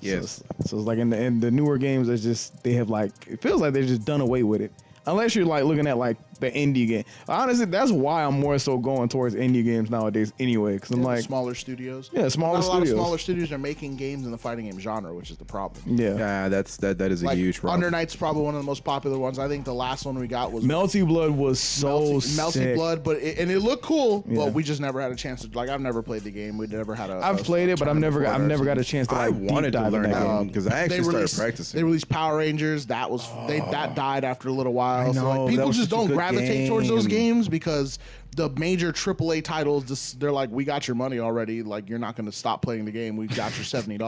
Yes. So it's like in the newer games, it's just they have like it feels like they've just done away with it. Unless you're like looking at like the indie game. Honestly, that's why I'm more so going towards indie games nowadays anyway. Because I'm like smaller studios. Yeah, smaller Not a lot studios. of smaller studios are making games in the fighting game genre, which is the problem. yeah. Yeah, that is a Like, huge problem. Under Night's probably one of the most popular ones. I think the last one we got was Melty Blood was so Melty sick. Blood, but it looked cool. Yeah. But we just never had a chance to. Like, I've never played the game. We never had a. I've played it, but I've never got a chance to I like wanted deep to dive learn in that that game. because I actually started practicing. They released Power Rangers. That was that died after a little while. I So know, like, that people was just such a don't good gravitate towards those game. games because the major AAA titles, they're like, we got your money already. Like, you're not going to stop playing the game. We got your $70.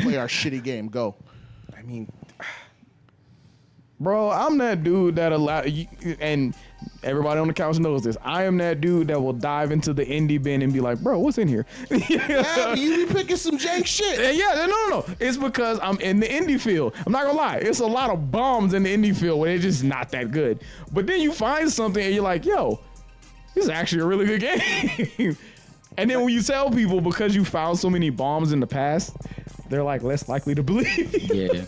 Play our shitty game. Go. I mean, Bro, I'm that dude that and everybody on the couch knows this. I am that dude that will dive into the indie bin and be like, bro, what's in here? Yeah, you be picking some jank shit. And yeah, no. It's because I'm in the indie field. I'm not gonna lie. It's a lot of bombs in the indie field where they're just not that good. But then you find something and you're like, yo, this is actually a really good game. And then when you tell people because you found so many bombs in the past, they're like less likely to believe. Yeah.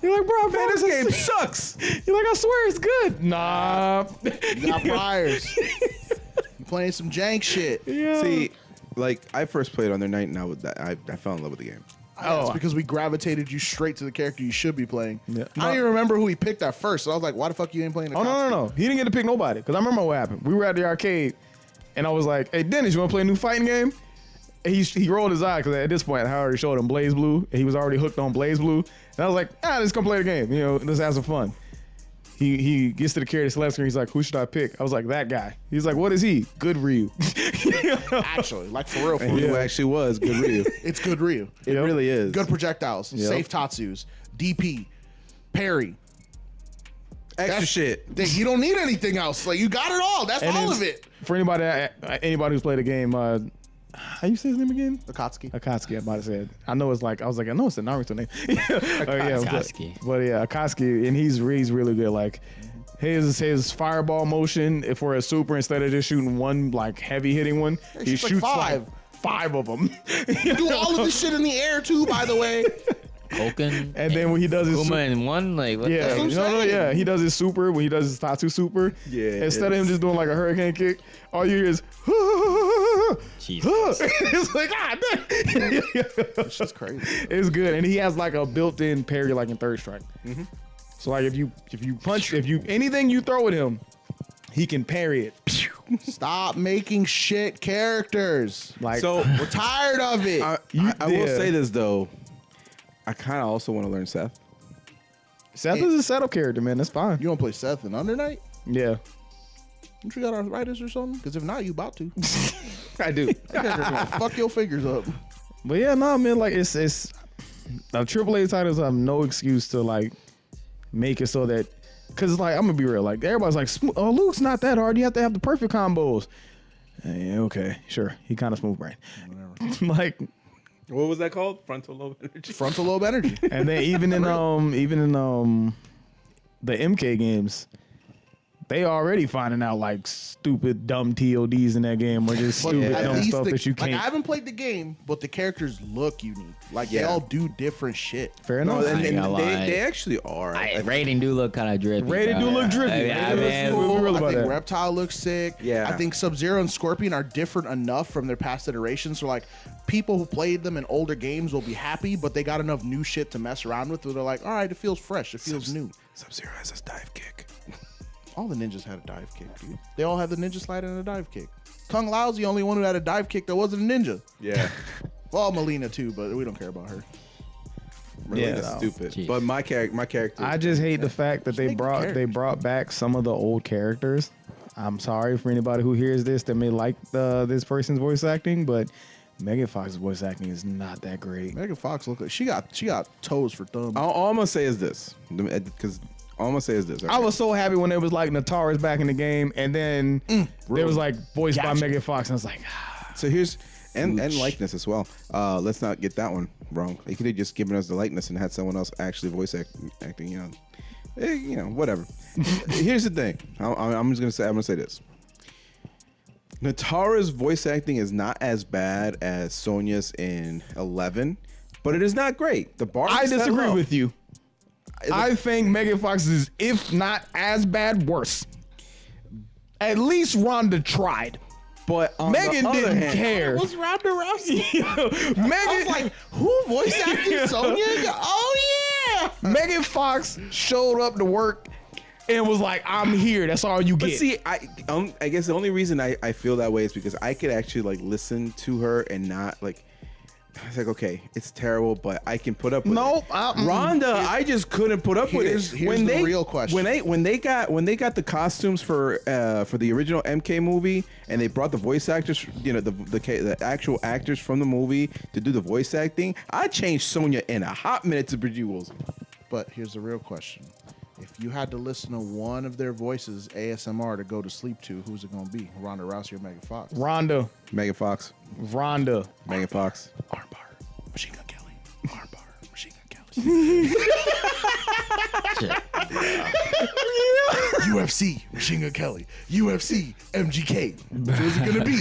You're like, bro, man, this game sucks. You're like, I swear it's good. Nah. You got priors. You playing some jank shit. Yeah. see, like I first played Under Night and I fell in love with the game. It's because we gravitated you straight to the character you should be playing. Yeah. I don't even remember who he picked at first. So I was like, why the fuck you ain't playing the No. He didn't get to pick nobody. Because I remember what happened. We were at the arcade, and I was like, hey, Dennis, you want to play a new fighting game? And he rolled his eye because at this point, I already showed him BlazBlue, and he was already hooked on BlazBlue. And I was like, let's come play the game. You know, let's have some fun. He gets to the character select screen. He's like, who should I pick? I was like, that guy. He's like, what is he? Good Ryu. Actually, like for real. Who actually was good Ryu. It's good Ryu. It really is. Good projectiles. Yep. Safe Tatsus. DP. Parry. Extra shit. You don't need anything else. Like, you got it all. That's And all then of it. For anybody who's played the game, how you say his name again? Akatsuki. Akatsuki, I might have said. I know it's the Naruto name. Akatsuki. But yeah, Akatsuki, and he's really good. Like his fireball motion for a super, instead of just shooting one like heavy hitting one, he shoots like shoots five. five of them. You do all of this shit in the air too, by the way. Koken. And then when he does his Uma in one, like what yeah, what I'm no, saying. yeah, he does his super when he does his Tatsu super. Yeah, instead of him just doing like a hurricane kick, all you hear is Jesus. it's like It's just crazy. it's good, and he has like a built-in parry like in Third Strike. So like if you punch, anything you throw at him, he can parry it. Stop making shit characters. Like So We're tired of it. I will say this though. I kind of also want to learn Seth. Seth is a setup character, man. That's fine. You want to play Seth in Under Night? Yeah. Don't you got arthritis or something? Because if not, you about to. I do. Fuck your fingers up. But yeah, no, man, like it's now AAA titles have no excuse to like make it so that, cause like I'm gonna be real, like everybody's like, oh, Luke's not that hard. You have to have the perfect combos. Yeah, okay, sure. He kind of smooth brain. Like, What was that called? Frontal lobe energy. Frontal lobe energy. and then even in the MK games, they already finding out like stupid dumb TODs in that game or just stupid at dumb least stuff that you Like, can't. I haven't played the game, but the characters look unique. Like they all do different shit. Fair No, enough. and, I ain't and gonna lie. they actually are. Rating do look kind of drippy. Rated do look drippy. Yeah, Rated man. looks- we real I about think that. Reptile looks sick. Yeah. I think Sub-Zero and Scorpion are different enough from their past iterations. So like people who played them in older games will be happy, but they got enough new shit to mess around with where they're like, all right, it feels fresh. It feels new. Sub-Zero has his dive kick. All the ninjas had a dive kick, dude. They all had the ninja slide and a dive kick. Kung Lao's the only one who had a dive kick that wasn't a ninja. Yeah. Well, Melina too, but we don't care about her. Really, Yeah, that's no. stupid. Jeez. But my character. I just hate the fact that they make the brought characters. back some of the old characters. I'm sorry for anybody who hears this that may like this person's voice acting, but Megan Fox's voice acting is not that great. Megan Fox look like she got toes for thumbs. all I'm gonna say is this, because all I'm gonna say is this. I was so happy when it was like Natara's back in the game, and then it was like voiced by Gotcha. Megan Fox, and I was like, So here's and likeness as well. Let's not get that one wrong. They could have just given us the likeness and had someone else actually voice acting. Whatever. Here's the thing. I'm just gonna say this. Natara's voice acting is not as bad as Sonya's in 11, but it is not great. The bar. I is set disagree low. with you. I think Megan Fox is, if not as bad, worse. At least Rhonda tried. But on Megan the other didn't hand, care. Was Ronda Rousey? Megan, I was like, who voice acted Sonya? Oh yeah. Megan Fox showed up to work and was like, "I'm here. That's all you But get." see, I guess the only reason I feel that way is because I could actually like listen to her and not like. It's like, okay, it's terrible, but I can put up with Nope, it. mm. Rhonda, I just couldn't put up with it. Here's the real question. When they got the costumes for the original MK movie, and they brought the voice actors, the actual actors from the movie to do the voice acting, I changed Sonya in a hot minute to Bejewels. But here's the real question. If you had to listen to one of their voices ASMR to go to sleep to, who's it gonna be? Ronda Rousey or Megan Fox? Rhonda, Megan Fox. Machine Armbar, Machine Gun Kelly. Armbar, Machine Gun Kelly. UFC, Machine Gun Kelly. UFC, MGK. Who's it gonna be?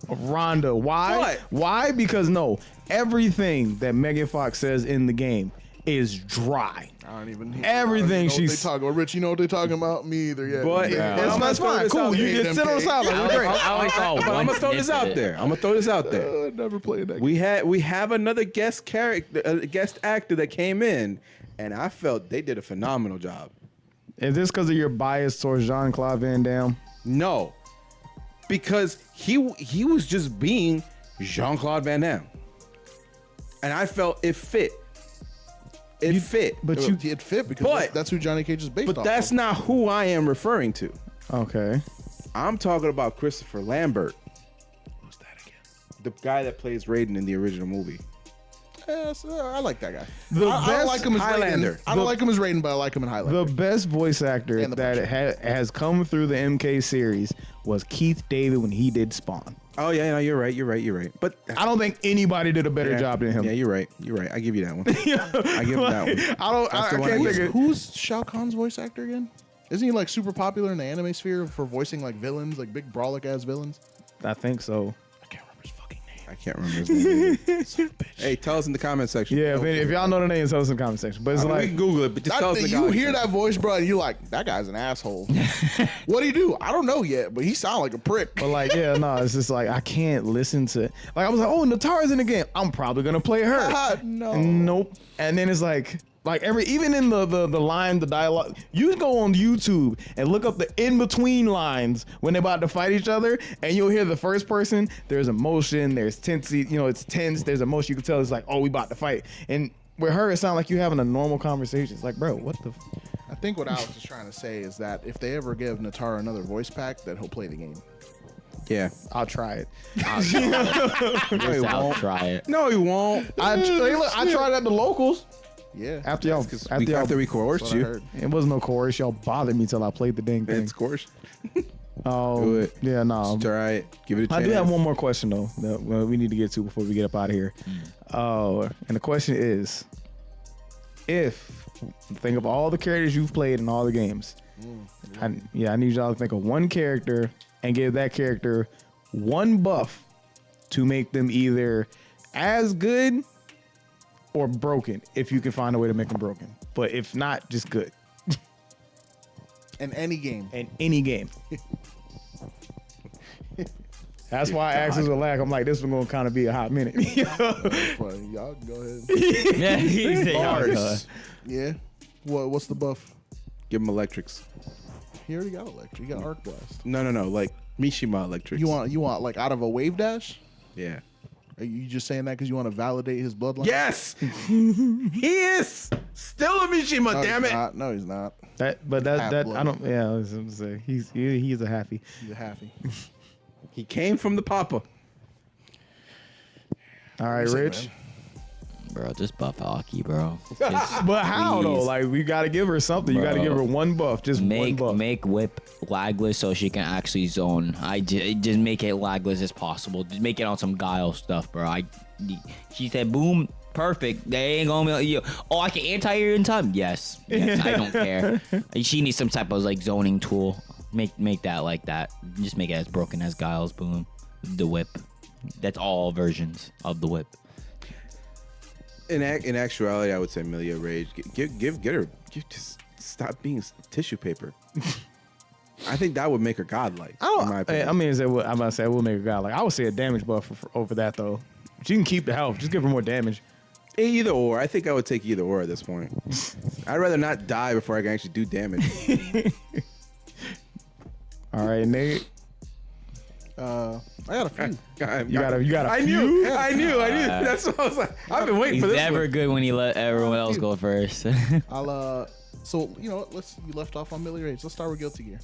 Rhonda. Why? What? Why? Because no, everything that Megan Fox says in the game is dry. I don't even hear. Everything she's she's- talking about. Rich, you know what they're talking about? Me either. Yeah. But yeah. That's, I'm that's gonna throw fine. this Cool. out You there. just sit on the sideline. It's great. I only saw But I'm one gonna throw this out there. I'm gonna throw this out there. I never played that. We have another guest actor that came in, and I felt they did a phenomenal job. Is this because of your bias towards Jean-Claude Van Damme? No, because he was just being Jean-Claude Van Damme, and I felt it fit. It fit, But you it fit because But- that's who Johnny Cage is based but off that's of. not who I am referring to. okay? I'm talking about Christopher Lambert, Who's that again? the guy that plays Raiden in the original movie. I like that guy. The I don't best like him as Highlander. Raiden. I don't like him as Raiden, but I like him in Highlander. The best voice actor And the that has come through the MK series was Keith David when he did Spawn. Oh yeah, no, you're right. But I don't think anybody did a better job than him. Yeah, you're right. I give you that one. I give him that one. I the one can't I think give. of. Who's Shao Kahn's voice actor again? Isn't he like super popular in the anime sphere for voicing like villains, like big brawlic ass villains? I think so. I can't remember his fucking name. I can't remember his name. Son of a bitch. Hey, tell us in the comment section. Yeah, if y'all know the name, tell us in the comment section. But it's we like can Google it, but just tell us in the You comment hear section. that voice, bro, and you're like, that guy's an asshole. What'd he do? I don't know yet, but he sound like a prick. But like, yeah, no, it's just like I can't listen to. Like I was like, oh, Natara's in the game. I'm probably gonna play her. No. Nope. And then it's like even in the line, the dialogue, you go on YouTube and look up the in between lines when they're about to fight each other, and you'll hear the first person. There's emotion. There's tensity. It's tense. There's emotion. You can tell it's like, oh, we about to fight. And with her, it sounds like you having a normal conversation. It's like, bro, what the? I think what Alex is trying to say is that if they ever give Natara another voice pack, that he'll play the game. Yeah. I'll try it. I'll try it. No, he won't. I tried at the locals. Yeah. After y'all, After we coerced That's what I you. heard. it was no chorus. Y'all bothered me till I played the dang thing. It's coerced. Oh, Do it. yeah, no. Try it. Give it a chance. I do have one more question though that we need to get to before we get up out of here. And the question is, if Think of all the characters you've played in all the games. I need y'all to think of one character and give that character one buff to make them either as good or broken, if you can find a way to make them broken. But if not, just good. In any game. In any game. That's why I asked this a lack. I'm like, this one's gonna kind of be a hot minute. Funny. Y'all can go ahead. Yeah, he said, Bars. Yeah. What's the buff? Give him electrics. He already got electric. You got arc blast. No. Like Mishima electrics. You want like out of a wave dash? Yeah. Are you just saying that because you want to validate his bloodline? Yes. He is still a Mishima. No, damn he's it. not. No, he's not. that Half-blood. I don't. Yeah, I was gonna say he's a happy. He's a happy. He came from the Papa. All right, Say, Rich. man. bro, just buff Aki, bro. But how though? Like we gotta give her something. You gotta Bro. give her one buff, just one buff. Make whip lagless so she can actually zone. Just make it lagless as possible. Just make it on some guile stuff, bro. She said boom, perfect. They ain't gonna be like, oh, I can anti-air in time. Yes, I don't care. She needs some type of like zoning tool. Make that like that. Just make it as broken as guile's boom. The whip. That's all versions of the whip. In actuality, I would say Milia Rage. Get her. Just stop being tissue paper. I think that would make her godlike. In my opinion. I'm about to say I will make a guy like. I would say a damage buff over that though. She can keep the health. Just give her more damage. Either or. I think I would take either or at this point. I'd rather not die before I can actually do damage. All right, Nate. I got a few. You got a I few? knew. That's what I was like. I've been waiting He's for this. never one. good when he let everyone else go first. I'll so you know what? You left off on Millie Rage. Let's start with Guilty Gear.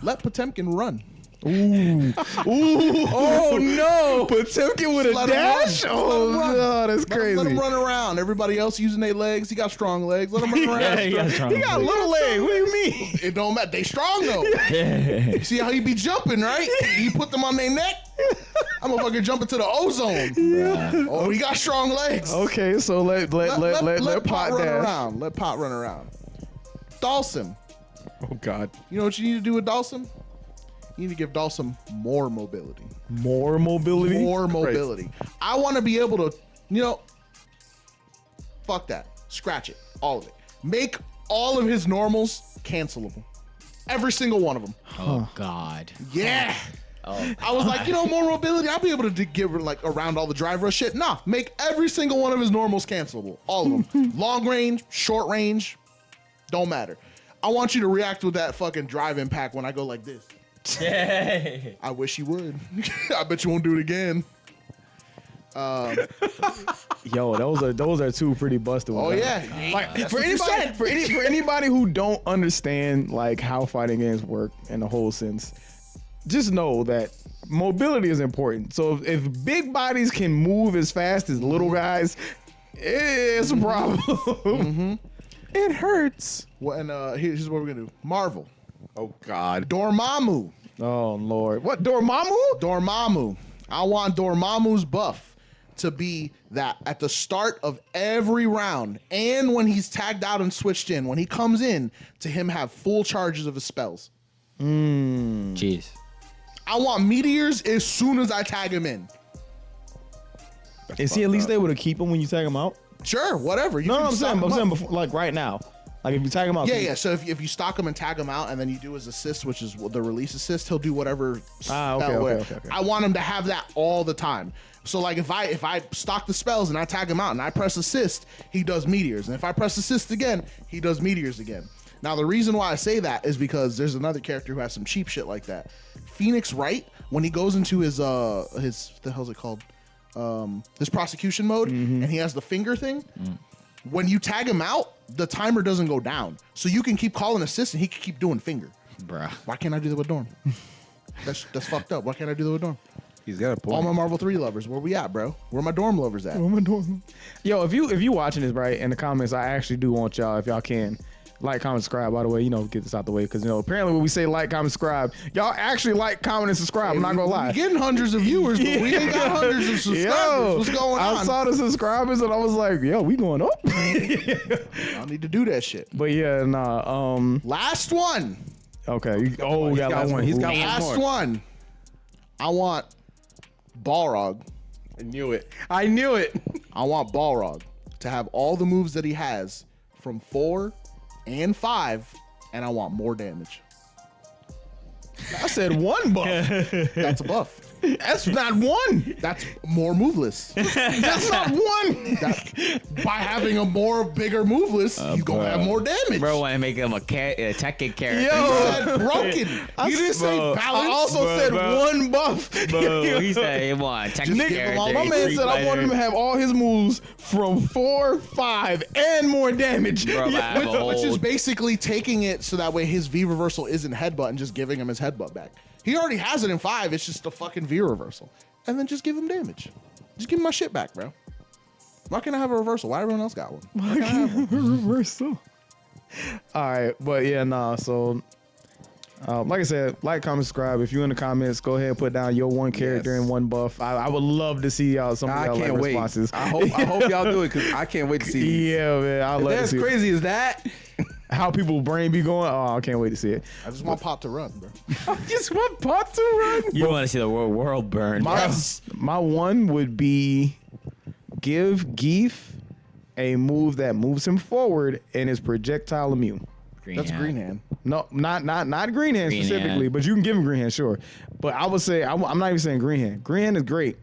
Let Potemkin run. Ooh. Oh no! Potemkin with a Let him dash? run. Oh Let him run. no, that's crazy. Let him run around. Everybody else using their legs. He got strong legs. Let him run around. Yeah, he got strong He got little legs. What do you mean? It don't matter. They strong though. You see how he be jumping, right? He put them on their neck. I'm gonna fucking jump into the ozone. Oh, he got strong legs. Okay, so let Pot run dash. around. Let Pot run around. Dawson. Oh God. You know what you need to do with Dawson? You need to give Dawson more mobility. More mobility. More mobility. I want to be able to, fuck that. Scratch it. All of it. Make all of his normals cancelable. Every single one of them. Oh God. Yeah. Oh, I was like, more mobility. I'll be able to give her like around all the drive rush shit. Nah, make every single one of his normals cancelable. All of them. Long range, short range, don't matter. I want you to react with that fucking drive impact when I go like this. I wish you would. I bet you won't do it again. Yo, those are two pretty busted ones. Oh yeah. Like for anybody who don't understand like how fighting games work in the whole sense, just know that mobility is important. So if big bodies can move as fast as little guys, it's a problem. It hurts. Well, and here's what we're gonna do. Marvel. Oh God. Dormammu. Oh Lord, what Dormammu? Dormammu. I want Dormammu's buff to be that at the start of every round and when he's tagged out and switched in, when he comes in, to him have full charges of his spells. jeez. I want meteors as soon as I tag him in. Is he at least able to keep him when you tag him out? Sure, whatever. You No, can I'm stock saying, him up. before, like right now, like if you tag him out. Yeah. So if you stock him and tag him out, and then you do his assist, which is the release assist, he'll do whatever. Okay. I want him to have that all the time. So like if I stock the spells and I tag him out and I press assist, he does meteors, and if I press assist again, he does meteors again. Now the reason why I say that is because there's another character who has some cheap shit like that. Phoenix Wright, when he goes into his the hell's it called? His prosecution mode, and he has the finger thing. When you tag him out, the timer doesn't go down. So you can keep calling assist and he can keep doing finger. Bruh. Why can't I do that with Dorm? That's fucked up. Why can't I do that with Dorm? He's got a point. All my Marvel 3 lovers, where we at, bro? Where my Dorm lovers at? Yo, if you watching this right in the comments, I actually do want y'all, if y'all can, Like, comment, subscribe. By the way, get this out the way because apparently when we say like, comment, subscribe, y'all actually like, comment, and subscribe. I'm not gonna lie. We're getting hundreds of viewers, but we ain't got hundreds of subscribers. Yo, What's going on? I saw the subscribers and I was like, yo, we going up. I need to do that shit. But yeah, nah. Last one. Okay. We got last one. He's got Last one more. one. I want Balrog. I knew it. I knew it. I want Balrog to have all the moves that he has from 4 and 5, and I want more damage. I said one buff. That's a buff. That's not one. That's more moveless. That's not one. By having a bigger moveless, you gonna have more damage. Bro, want to make him a Tekken character. Yo. Said broken. You didn't say Bro, balance. I also said one buff. Bro, he said he want a Tekken Just give him character. all- My man said I want him to have all his moves from 4, 5, and more damage. Bro, I have a whole- Which is basically taking it so that way his V reversal isn't headbutt and just giving him his headbutt back. He already has it in 5. It's just a fucking V reversal. And then just give him damage. Just give him my shit back, bro. Why can't I have a reversal? Why everyone else got one? Why can't I have one? Reversal. All right, but yeah, nah. So, like I said, like, comment, subscribe. If you're in the comments, go ahead and put down your one character Yes. and one buff. I would love to see y'all some of I y'all can't like wait. responses. I hope y'all do it because I can't wait to see. Yeah, man, I If love to that's see crazy as that. how people brain be going. Oh, I can't wait to see it. I just want Pop to run, bro. Just one pot to run. You want to see the world burn. My one would be give Geef a move that moves him forward and is projectile immune. That's Green Hand. No, not Green Hand Green specifically, Hand. but you can give him Green Hand, sure. But I would say I'm not even saying Green Hand. Green Hand is great,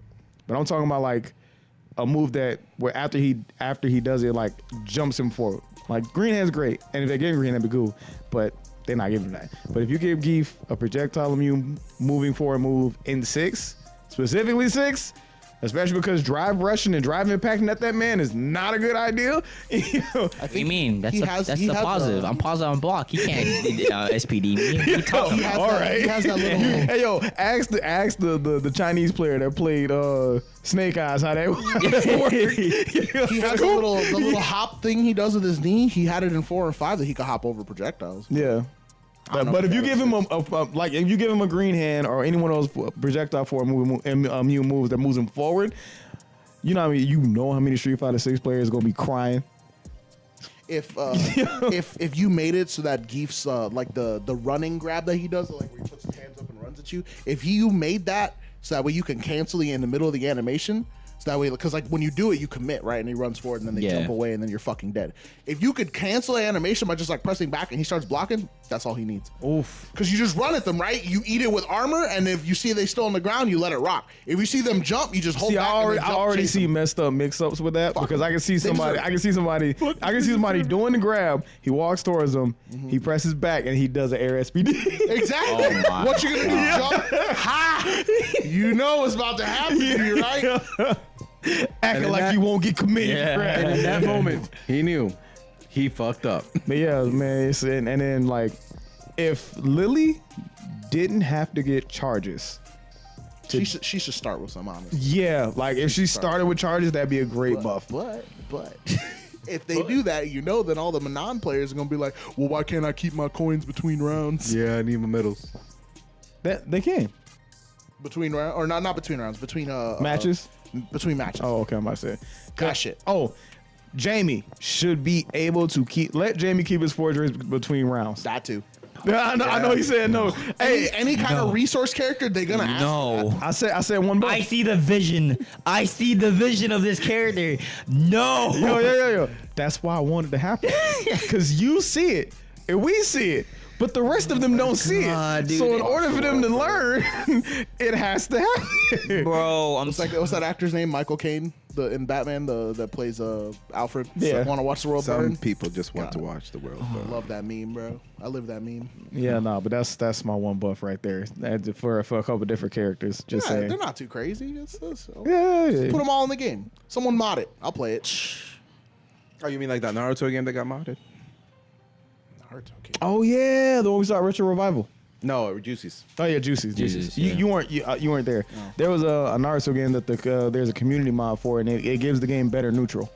but I'm talking about like a move that where after he does it, like jumps him forward. Like Green Hand's great, and if they give him Green Hand, that'd be cool. But they're not giving him that. But if you give Geef a projectile immune moving forward move in 6, specifically 6. Especially because drive rushing and drive impacting at that man is not a good idea. What do you mean? That's he a, has- that's he the has positive. the- I'm positive on block. He can't SPD me. He tough. He has All that, right. He has that little. Hey yo, ask the Chinese player that played Snake Eyes how that worked. He has the little hop thing he does with his knee. He had it in 4 and 5 that he could hop over projectiles. Yeah. But if you give him if you give him a Green Hand or any one of those projectile for immune moves that moves him forward, you know how many Street Fighter 6 players are gonna be crying. If you made it so that Geef's like the running grab that he does, like where he puts his hands up and runs at you, if you made that so that way you can cancel in the middle of the animation, so that way, because like when you do it, you commit, right, and he runs forward and then they Yeah. jump away and then you're fucking dead. If you could cancel the animation by just like pressing back and he starts blocking, that's all he needs. Oof. Because you just run at them, right? You eat it with armor, and if you see they still on the ground, you let it rock. If you see them jump, you just hold See, back. I and then jump, already chase see them. messed up mix-ups with that because I can see somebody. deserve- I can see somebody doing the grab. He walks towards him. He presses back and he does an air SPD. Exactly. Oh my What you gonna do? Jump? Ha! You know what's about to happen to you, right? Acting in like that- you won't get committed. Yeah. Right? And in that moment, he knew he fucked up. But yeah, man, and then like, if Lily didn't have to get charges, She should start with some honest. yeah, like if she started with charges, that'd be a great buff. But if they do that, then all the non-players are gonna be like, well, why can't I keep my coins between rounds? Yeah, I need my medals. That they can Between rounds, or not between rounds, between matches. between matches. Oh, okay, I'm about to say that shit. Oh, Jamie should be able to let Jamie keep his forgeries between rounds. That too. I know he said no. Hey, Any kind of resource character, they're gonna ask. No. I said one buff. I see the vision. I see the vision of this character. No. Yo. That's why I wanted to happen. Because you see it and we see it, but the rest of them don't see God, it. dude. So in order for them to learn, it has to happen. Bro, I'm It's like, what's that actor's name? Michael Caine, in Batman, that plays Alfred. Yeah. Want to watch the world Some burn? people just want to God. watch the world I burn. love that meme, bro. I live that meme. Yeah, no, but that's my one buff right there. That's for a couple different characters. Just Yeah, saying. they're not too crazy. Yeah. Put them all in the game. Someone mod it. I'll play it. Oh, you mean like that Naruto game that got modded? Naruto, okay. Oh yeah, the one we saw Retro Revival. No, Juicy's. Oh yeah, Juicy's. Juicy's, You, yeah. you weren't there. There was a Naruto game that there's a community mod for, and it gives the game better neutral.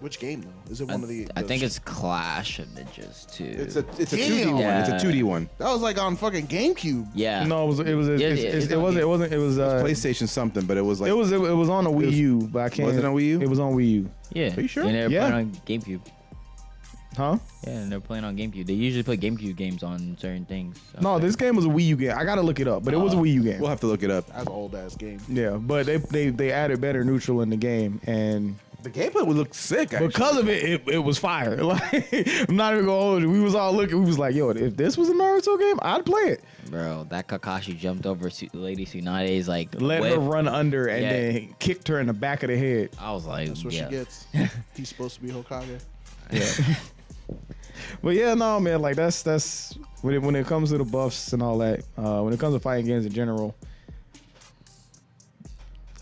Which game though? Is it one of the? I think it's Clash of Ninjas too. It's a 2D Damn. one. Yeah. It's a 2D one. That was like on fucking GameCube. Yeah. No, it was PlayStation something, but it was like it was on a Wii U, but I can't. Was it on Wii U? It was on Wii U. Yeah. Are you sure? And they were Yeah. playing on GameCube. Huh? Yeah, and they're playing on GameCube. They usually play GameCube games on certain things. No, this game was a Wii U game. I gotta look it up, but it was a Wii U game. We'll have to look it up. That's an old ass game. Yeah, but they added better neutral in the game, and The gameplay would look sick. Actually. because of it was fire. Like, I'm not even gonna hold you. We was all looking. We was like, yo, if this was a Naruto game, I'd play it. Bro, that Kakashi jumped over Lady Tsunade's like Let whip. her run under and Yeah. then kicked her in the back of the head. I was like, That's what yeah. she gets. He's supposed to be Hokage. Yeah. But yeah, no, man, like that's when it comes to the buffs and all that. When it comes to fighting games in general,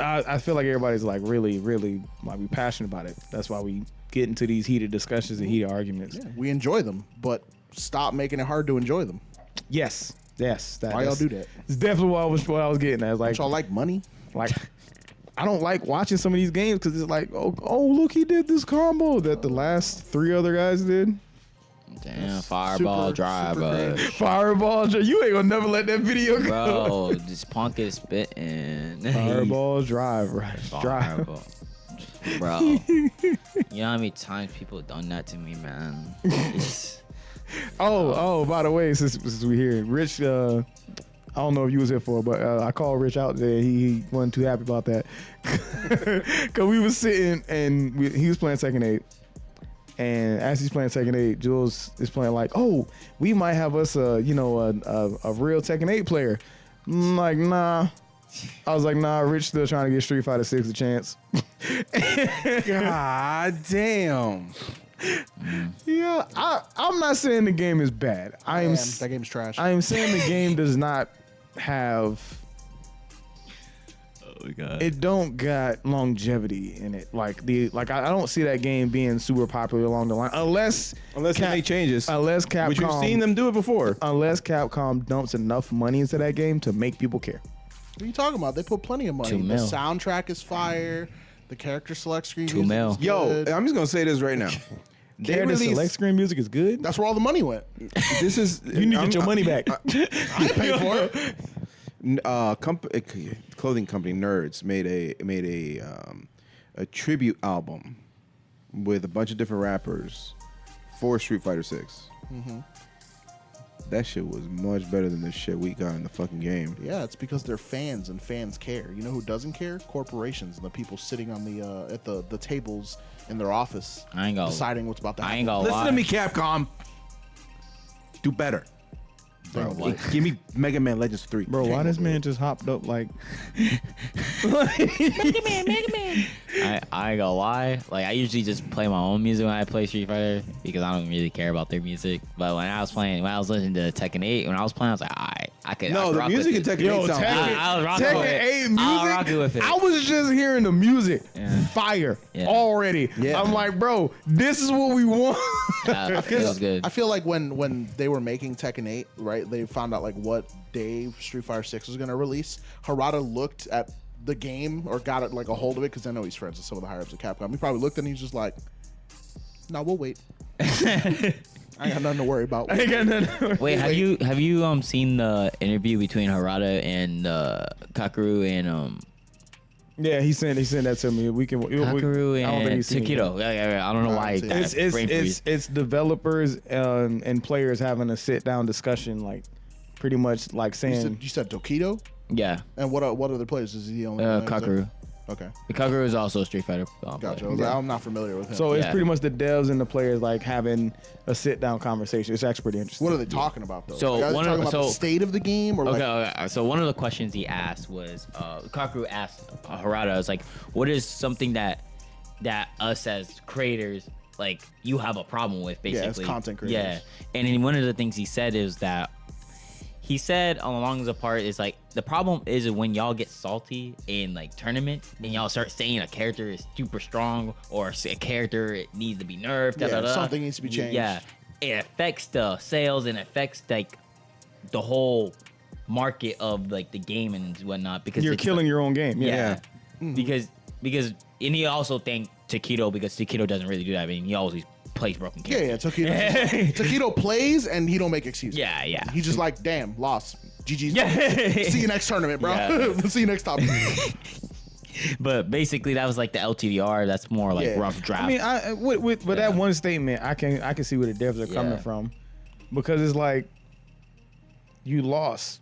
I feel like everybody's like really like we passionate about it. That's why we get into these heated discussions and heated arguments. Yeah, we enjoy them, but stop making it hard to enjoy them. Yes. Why y'all do that? It's definitely what I was getting at. It's like, Don't y'all like money? like I don't like watching some of these games because it's like, oh, look, he did this combo that the last 3 other guys did. Damn, Fireball Drive, bro. Fireball, you ain't gonna never let that video go. Bro, this punk is spitting. Fireball drive, right? Drive. Fireball. Bro, you know how many times people have done that to me, man? It's, Oh, by the way, since we here, Rich, I don't know if you was here for it, but I called Rich out there. He wasn't too happy about that. Cause we was sitting and he was playing Tekken 8. And as he's playing Tekken 8, Jules is playing like, oh, we might have us a real Tekken 8 player. I'm like, nah. I was like, nah, Rich still trying to get Street Fighter 6 a chance. God damn. Yeah, I'm not saying the game is bad. Damn, that game's trash. I am saying the game does not have. oh my god. It don't got longevity in it. I don't see that game being super popular along the line unless Unless they make changes. Unless Capcom, Which we've seen them do it before. Unless Capcom dumps enough money into that game to make people care. What are you talking about? They put plenty of money. $2 The mil. soundtrack is fire. The character select screen. 2 mil. music is Yo, good. I'm just gonna say this right now. They Character select released. screen music is good. That's where all the money went. This is. You need to get your money back. I paid for it. Clothing company Nerds made a tribute album with a bunch of different rappers for Street Fighter 6. That shit was much better than the shit we got in the fucking game. Yeah, it's because they're fans and fans care. You know who doesn't care? Corporations and the people sitting on the at the tables in their office I ain't gonna. deciding what's about to happen. I ain't gonna Listen lie. to me, Capcom. Do better. Bro, what? Give me Mega Man Legends 3. Bro, why this man just hopped up like I ain't gonna lie. Like, I usually just play my own music when I play Street Fighter because I don't really care about their music. But when I was listening to Tekken 8, when I was playing, I was like, alright, I could. No, I could the rock music in with it. Tekken 8 sounds Tekken- good. I was rocking Tekken with it. 8 music? I was rocking with it. I was just hearing the music. Yeah. Fire. Yeah. Already. Yeah. I'm like, bro, this is what we want. It feels good. I feel like when they were making Tekken 8, right, they found out like what day Street Fighter 6 was going to release. Harada looked at the game or got it like a hold of it because I know he's friends with some of the higher ups at Capcom. He probably looked and he's just like, "No, we'll wait. I ain't got nothing to worry about." I ain't got nothing. Wait, have you seen the interview between Harada and Kakeru and Yeah, he sent that to me. We can. Kakeru I don't think and he's seen it. Takedo? I don't know why. It's- That's It's brain freeze. it's developers and players having a sit down discussion, like pretty much like saying. You said Tokido? Yeah, And what other players? Is he the only one? Kakeru. Okay, Kakeru is also a Street Fighter player. gotcha. I was like, I'm not familiar with him. So it's Yeah. pretty much the devs and the players like having a sit down conversation. It's actually pretty interesting. what are they talking about though? So like, are they one talking of- about the so- state of the game or Okay, like okay. So one of the questions he asked was, Kakeru asked Harada, was like, what is something that us as creators, like, you have a problem with, Yeah, as basically? content creators. Yeah. And then one of the things he said is that, he said along the part is like, the problem is when y'all get salty in like tournaments and y'all start saying a character is super strong or a character it needs to be nerfed. Yeah, da, da, da. something needs to be changed. Yeah, it affects the sales and affects like the whole market of like the game and whatnot because You're it's, killing your own game. yeah, Mm-hmm. because and he also think Taquito because Taquito doesn't really do that. I mean, he always plays broken characters. Taquito plays and he don't make excuses. Yeah. He's just like, damn, lost. GG's. Yeah. See you next tournament, bro. Yeah. See you next time. But basically, that was like the LTVR. That's more like rough draft. I mean, with that one statement, I can see where the devs are coming from, because it's like you lost.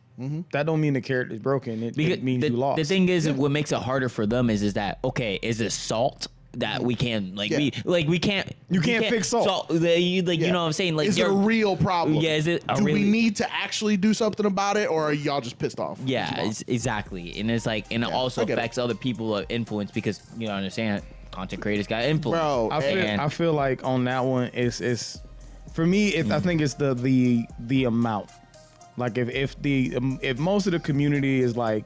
That don't mean the character's broken. It means you lost. The thing is, what makes it harder for them is that okay, is it salt that we can we can't fix salt. You know what I'm saying? Like, Is it a real problem? Yeah, is it a Do really? we need to actually do something about it, or are y'all just pissed off? Yeah, exactly, and it's like, and it also affects other people of influence because you know, understand, content creators got influence. Bro, I feel like on that one, it's for me. I think it's the amount. Like if most of the community is like,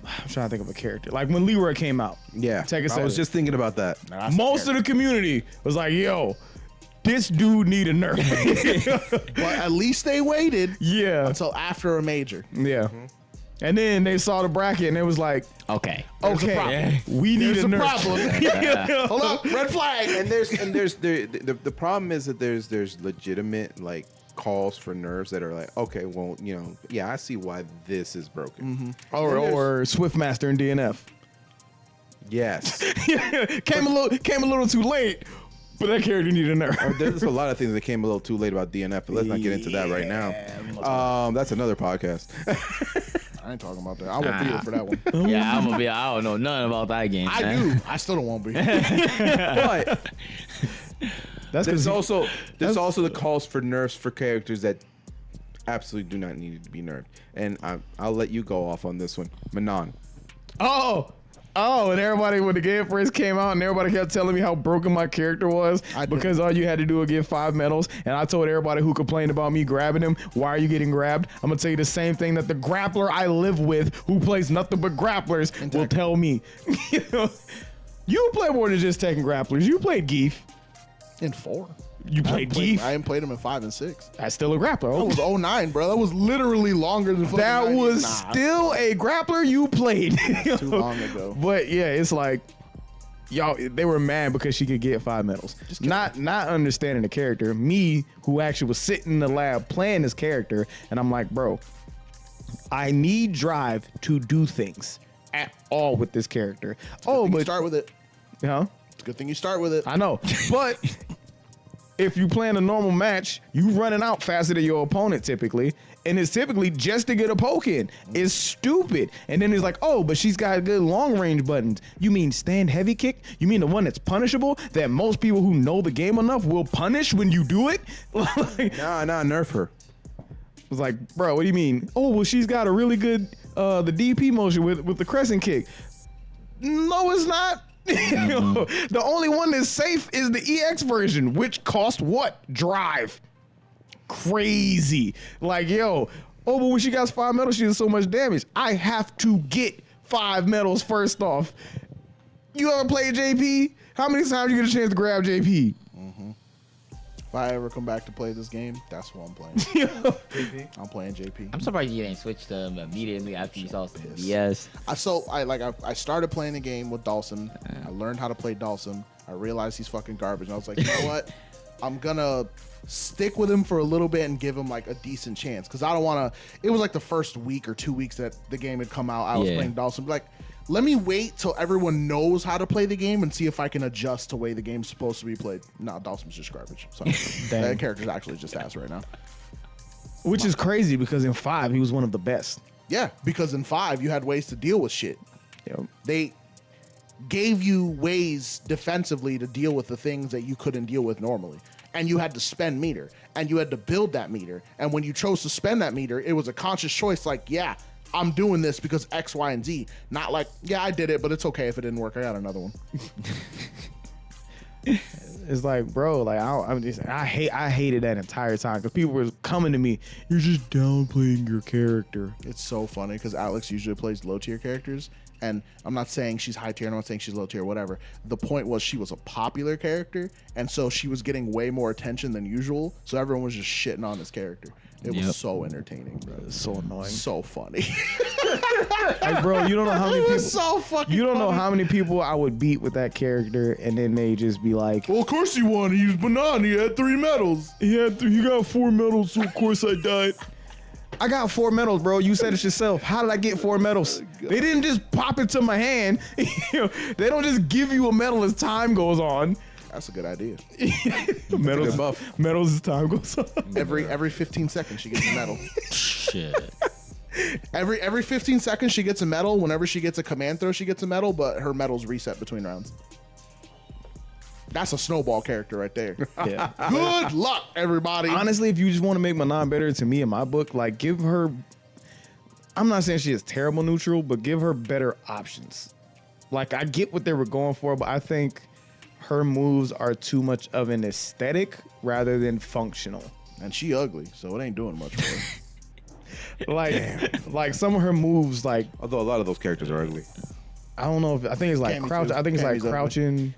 I'm trying to think of a character. Like when Leroy came out. Yeah. Tekken I was 7. just thinking about that. Most of the community was like, yo, this dude need a nerf. but at least they waited until until after a major. Yeah. And then they saw the bracket and it was like, Okay. We need There's a a nerf. problem. Hold up, red flag. And there's the problem is that there's legitimate like calls for nerves that are like, okay, well, you know, yeah, I see why this is broken. Or Swiftmaster and DNF. Yes. came a little too late, but that character needed a nerf. There's a lot of things that came a little too late about DNF, but let's not get into that right now. That's another podcast. I ain't talking about that. I won't be here for that one. Yeah, I'm gonna be. I don't know nothing about that game. I man. do. I still don't want to be. But there's 'cause also the calls for nerfs for characters that absolutely do not need to be nerfed. And I'll let you go off on this one. Manon. Oh, and everybody, when the game first came out, and everybody kept telling me how broken my character was because all you had to do was get 5 medals. And I told everybody who complained about me grabbing him, why are you getting grabbed? I'm going to tell you the same thing that the grappler I live with, who plays nothing but grapplers, will tell me. You play more than just Tekken grapplers. You played Geef. In 4. You played Geef. I haven't played him in 5 and 6. That's still a grappler. That was 09, bro. That was literally longer than fucking That 90. was Nah, still a grappler you played. too long ago. But yeah, it's like, y'all, they were mad because she could get 5 medals. Not understanding the character. Me, who actually was sitting in the lab playing this character, and I'm like, bro, I need drive to do things at all with this character. But start with it. Huh? It's a good thing you start with it. I know, but if you play in a normal match, you running out faster than your opponent typically, and it's typically just to get a poke in. It's stupid. And then it's like, oh, but she's got good long range buttons. You mean stand heavy kick? You mean the one that's punishable that most people who know the game enough will punish when you do it? Nah, nerf her. It's like, bro, what do you mean? Oh, well, she's got a really good the DP motion with the crescent kick. No, it's not. The only one that's safe is the EX version, which cost what? Drive. Crazy. Like, yo, but when she got 5 medals, she does so much damage. I have to get 5 medals first off. You ever play JP? How many times you get a chance to grab JP? If I ever come back to play this game, that's what I'm playing. I'm playing JP. I'm surprised you didn't switch them immediately after you saw some BS. I started playing the game with Dawson. I learned how to play Dawson. I realized he's fucking garbage. And I was like, you know what? I'm gonna stick with him for a little bit and give him like a decent chance. Cause I don't wanna, it was like the first week or 2 weeks that the game had come out. I was playing Dawson. Like, let me wait till everyone knows how to play the game and see if I can adjust to the way the game's supposed to be played. Nah, Dawson's just garbage. So that character's actually just ass right now. Which is crazy because in 5, he was one of the best. Yeah, because in 5, you had ways to deal with shit. Yep. They gave you ways defensively to deal with the things that you couldn't deal with normally. And you had to spend meter. And you had to build that meter. And when you chose to spend that meter, it was a conscious choice like, yeah, I'm doing this because X, Y, and Z. Not like, yeah, I did it, but it's okay if it didn't work. I got another one. It's like, bro, like I hated that entire time because people were coming to me. You're just downplaying your character. It's so funny because Alex usually plays low tier characters, And I'm not saying she's high tier, I'm not saying she's low tier, whatever. The point was she was a popular character, and so she was getting way more attention than usual. So everyone was just shitting on this character. It was so entertaining, bro. It's so annoying. So funny. Like, bro, you don't know how many It people. was so fucking You don't know funny. how many people I would beat with that character, and then they just be like, Well, of course he won. He used banana. He had 3 medals. he got 4 medals, so of course I died. I got 4 medals, bro. You said it yourself. How did I get 4 medals? They didn't just pop into my hand. You know, they don't just give you a medal as time goes on. That's a good idea. Medals, good buff. medals as time goes on. Every 15 seconds she gets a medal. Shit. Every 15 seconds she gets a medal. Whenever she gets a command throw, she gets a medal, but her medals reset between rounds. That's a snowball character right there. Yeah. Good luck, everybody. Honestly, if you just want to make Manon better, to me in my book, like give her. I'm not saying she is terrible neutral, but give her better options. Like I get what they were going for, but I think her moves are too much of an aesthetic rather than functional. And she ugly, so it ain't doing much for her. Like some of her moves, like Although a lot of those characters are ugly. I don't know if I think it's like Cammy crouch. too. I think it's like Cammy's ugly. crouching.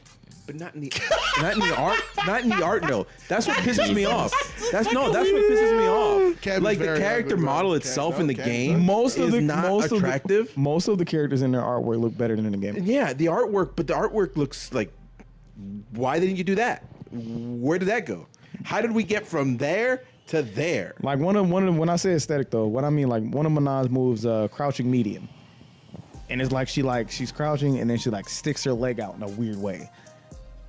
But not in the art. Not in the art. No, that's what pisses me off. That's what pisses me off. Cammy's Like the very character ugly, bro. model Cam- itself no, in the Cammy's game, ugly. Most of is the not attractive. Most of the characters in their artwork look better than in the game. Yeah, the artwork, but the artwork looks like. Why didn't you do that? Where did that go? How did we get from there to there? Like one of when I say aesthetic though, what I mean like one of Manon's moves, crouching medium, and it's like she's crouching and then she like sticks her leg out in a weird way,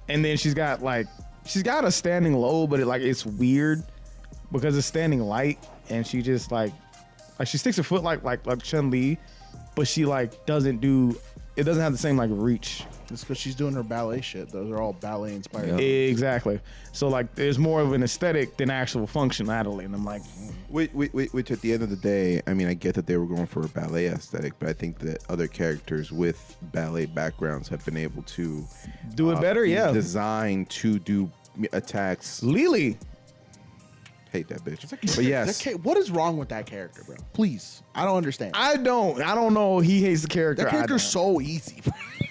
and then she's got a standing low, but it's weird because it's standing light, and she just like she sticks her foot like Chun-Li, but she like doesn't have the same like reach. It's because she's doing her ballet shit. Those are all ballet inspired. Exactly. So like there's more of an aesthetic than actual functionality, and I'm like. Which at the end of the day, I mean, I get that they were going for a ballet aesthetic, but I think that other characters with ballet backgrounds have been able to Do it better, yeah. design to do attacks. Lily. Hate that bitch. But yes, What is wrong with that character, bro? Please. I don't understand. I don't know. He hates the character. That character's so easy,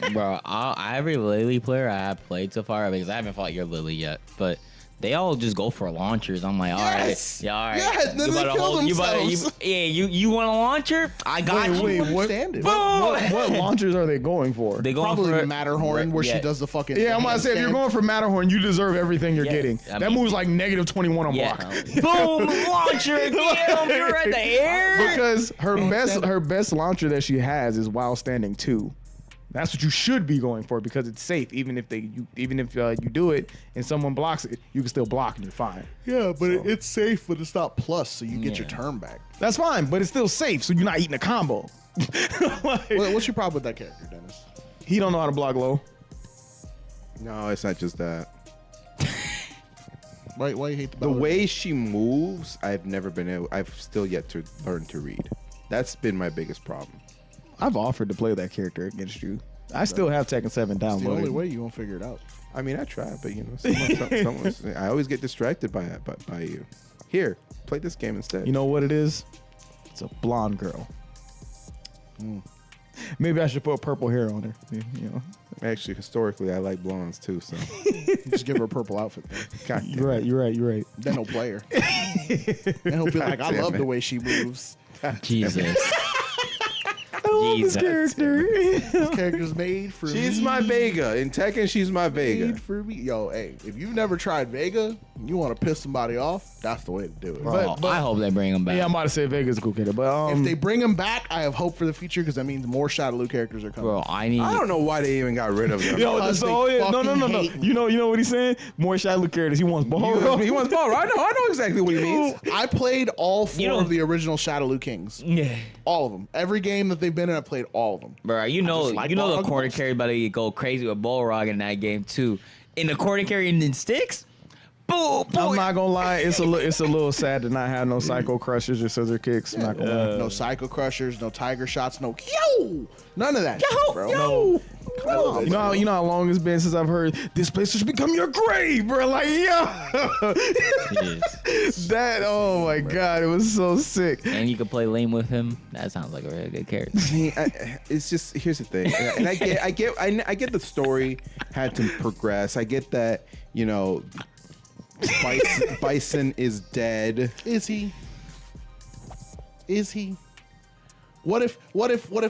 bro. Bro, every Lily player I have played so far, because I haven't fought your Lily yet, but they all just go for launchers. I'm like, all right, Yes! yeah, all right. Yes, then they kill themselves. You want a launcher? I got you. wait, what? Understand it. What launchers are they going for? They going Probably for Matterhorn, where she does the fucking. Yeah, I'm about to say, if you're going for Matterhorn, you deserve everything you're Yeah, getting. I That mean- move's like negative 21 on Yeah. block. Boom, launcher, get him, you're at the air. Because her best launcher that she has is while standing 2. That's what you should be going for because it's safe. Even if you do it and someone blocks it, you can still block and you're fine. Yeah, but it's safe, but it's not plus, so you get your Yeah. turn back. That's fine, but it's still safe, so you're not eating a combo. Like, What's your problem with that character, Dennis? he don't know how to block low. no, it's not just that. Why you hate The way she moves, I've still yet to learn to read. That's been my biggest problem. I've offered to play that character against you. I still have Tekken 7 It's the only downloaded. way you won't figure it out. I mean, I try, but you know, I always get distracted by you. Here, play this game instead. You know what it is? It's a blonde girl. Maybe I should put purple hair on her. You know, Actually, historically, I like blondes too. So, Just give her a purple outfit. Then, God damn you're it. right. then he'll play her. Then he'll be like, I damn love it. the way she moves. Jesus. I love this character. This character's made for She's me. my Vega. In Tekken, she's my Vega. Made for me. Yo, hey, if you've never tried Vega, and you want to piss somebody off, that's the way to do it. Bro, I hope they bring him back. Yeah, I'm about to say Vega's a cool character, but If they bring him back, I have hope for the future because that means more Shadaloo characters are coming. Bro, I need. I don't know why they even got rid of them. yo, because so, they no. fucking hate me. You know what he's saying? More Shadow characters. He wants ball. He wants ball. I know exactly what he means. I played all 4 know- of the original Shadaloo Kings. Yeah. All of them. Every game that they've been in, I played all of them. Bro, you know just like the Balrog corner most. carry about to go crazy with Balrog in that game too. In the corner carry and then sticks, boom, boom. I'm not gonna lie, it's a little sad to not have no psycho crushers or scissor kicks. I'm not gonna lie. No Psycho Crushers, no Tiger Shots, no yo! None of that shit, bro. No. You know how long it's been since I've heard this place should become your grave, bro. Like, yeah. That, oh my God, it was so sick. And you could play lame with him. That sounds like a really good character. It's just, here's the thing, and I get the story had to progress. I get that, you know, Bison is dead. Is he? Is he? What if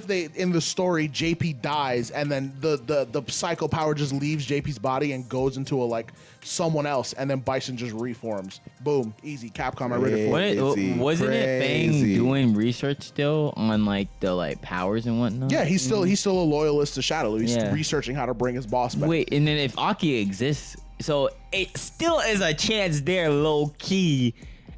they in the story JP dies and then the psycho power just leaves JP's body and goes into a like someone else and then Bison just reforms. Boom, easy. Capcom, I read it for you. Wasn't it Fang doing research still on like the like powers and whatnot? Yeah, he's still a loyalist to Shadaloo. He's researching how to bring his boss back. Wait, and then if Aki exists, so it still is a chance there, low key,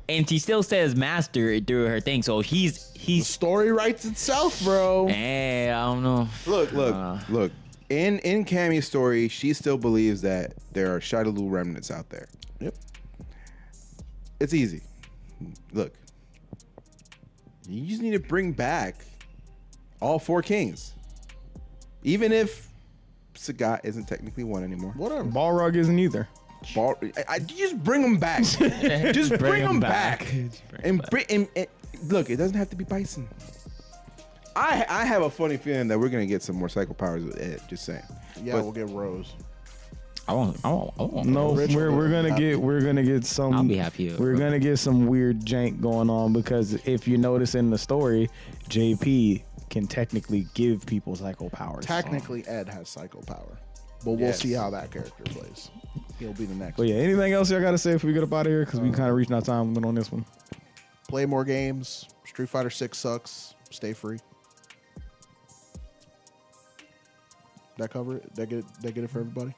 and she still says master through her thing. So The story writes itself, bro. I don't know. Look. In Cammy's story, she still believes that there are Shadaloo remnants out there. Yep. It's easy. Look, you just need to bring back all 4 kings, even if Sagat isn't technically one anymore. Whatever. Balrog isn't either. I just bring them back. Just bring them back. And look, it doesn't have to be Bison. I have a funny feeling that we're gonna get some more psycho powers with Ed. Just saying. Yeah, we'll get Rose. I won't. No, we're gonna get some. I'll be happy. We're gonna get some weird jank going on because if you notice in the story, JP can technically give people psycho powers. Technically, Ed has psycho power, but we'll see how that character plays. He'll be the next. But yeah, anything else y'all gotta say before we get up out of here? Because we kind of reaching our time limit on this one. Play more games. Street Fighter 6 sucks. Stay free. That cover it? That get it for everybody?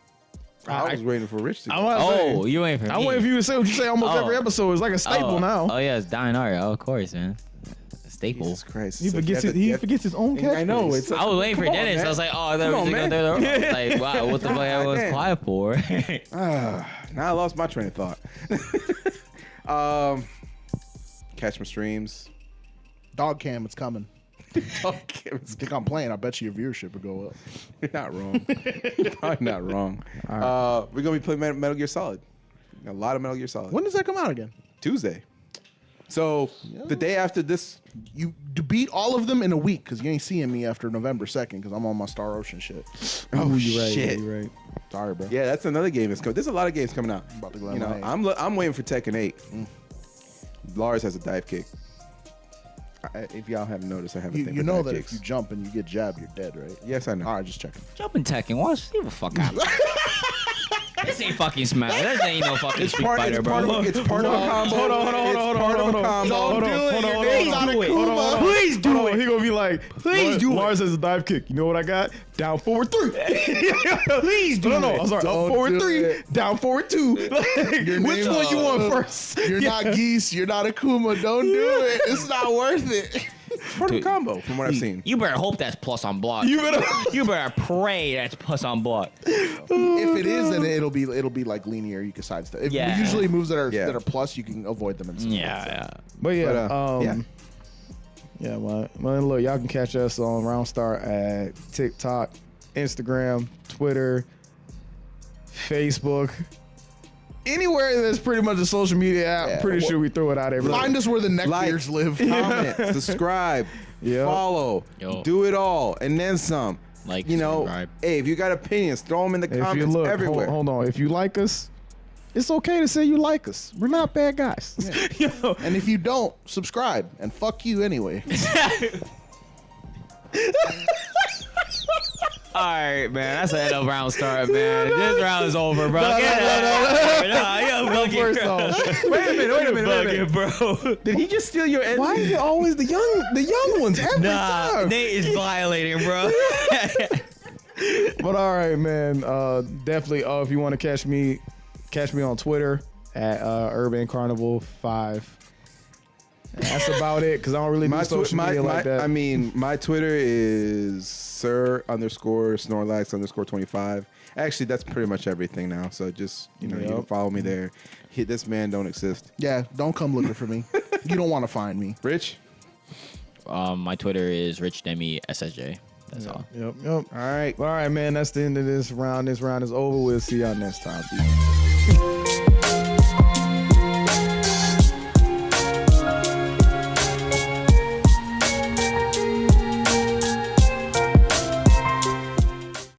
I was waiting for Rich to go. You waiting for me? I'm waiting for you to say what you say almost every episode. It's like a staple now. Oh yeah, it's dying art. Oh, of course, man. A staple. Jesus Christ. He forgets his own catchphrase. I know. It's I was waiting for Dennis. I was like, oh, that was like, wow, what the fuck I was quiet for? Now I lost my train of thought. Catch my streams. Dog cam, it's coming. Dog cam, it's Think I'm playing. I bet you your viewership would go up. You're not wrong. You're probably not wrong. We're gonna be playing Metal Gear Solid. A lot of Metal Gear Solid. When does that come out again? Tuesday. So the day after this, You beat all of them in a week because you ain't seeing me after November 2nd because I'm on my Star Ocean shit. oh You're right. shit. You're right. Sorry, bro. Yeah, that's another game that's coming. There's a lot of games coming out. I'm about to go You know, on my I'm waiting for Tekken 8. Lars has a dive kick. If y'all haven't noticed, I have a thing You for know dive that kicks. if you jump and you get jabbed, you're dead, right? Yes, I know. All right, just checking. Jumping Tekken. Watch. Leave the fuck out. This ain't fucking Smash. This ain't no fucking Street Fighter, bro. It's part of a combo. Hold on. Please do it. He gonna be like, Please do it. Lars has a dive kick. You know what I got? Down forward 3. Please do No, it. I'm sorry. Don't Up forward do 3, it. down forward 2. Which one you want first? You're not Geese. You're not Akuma. Don't do it. It's not worth it. It's part of a combo, from what I've seen. You better hope that's plus on block. You better pray that's plus on block. If it is, then it'll be like linear. You can sidestep. If Yeah. usually moves that are Yeah. that are plus, you can avoid them. And stuff. Yeah. But yeah, yeah. well, look, y'all can catch us on Roundstar at TikTok, Instagram, Twitter, Facebook. Anywhere that's pretty much a social media app, Yeah. pretty sure we throw it out every Find us where the neckbeards live. Comment, subscribe, Yep. follow, Yo. do it all, and then some. Like, You know, subscribe. hey, if you got opinions, throw them in the If you comments look, everywhere. hold on. If you like us, it's okay to say you like us. We're not bad guys. You know? And if you don't, subscribe and fuck you anyway. All right, man. That's the end of round start, man. This round is over, bro. Get out. Nah, you're bugging, First bro. off, Wait a minute. Bugging, bro. Did he just steal your end? why is it always the young ones every Nah, time? Nate is violating, bro. But all right, man. Definitely. If you want to catch me on Twitter at Urban Carnival 5. That's about it because I don't really do social media like that. I mean, my Twitter is Sir_Snorlax_25. Actually, that's pretty much everything now. So just, you can follow me there. This man don't exist. Yeah, don't come looking for me. You don't want to find me. Rich? My Twitter is RichDemiSSJ. That's all. Yep. All right. All right, man. That's the end of this round. This round is over. We'll see y'all next time. Peace.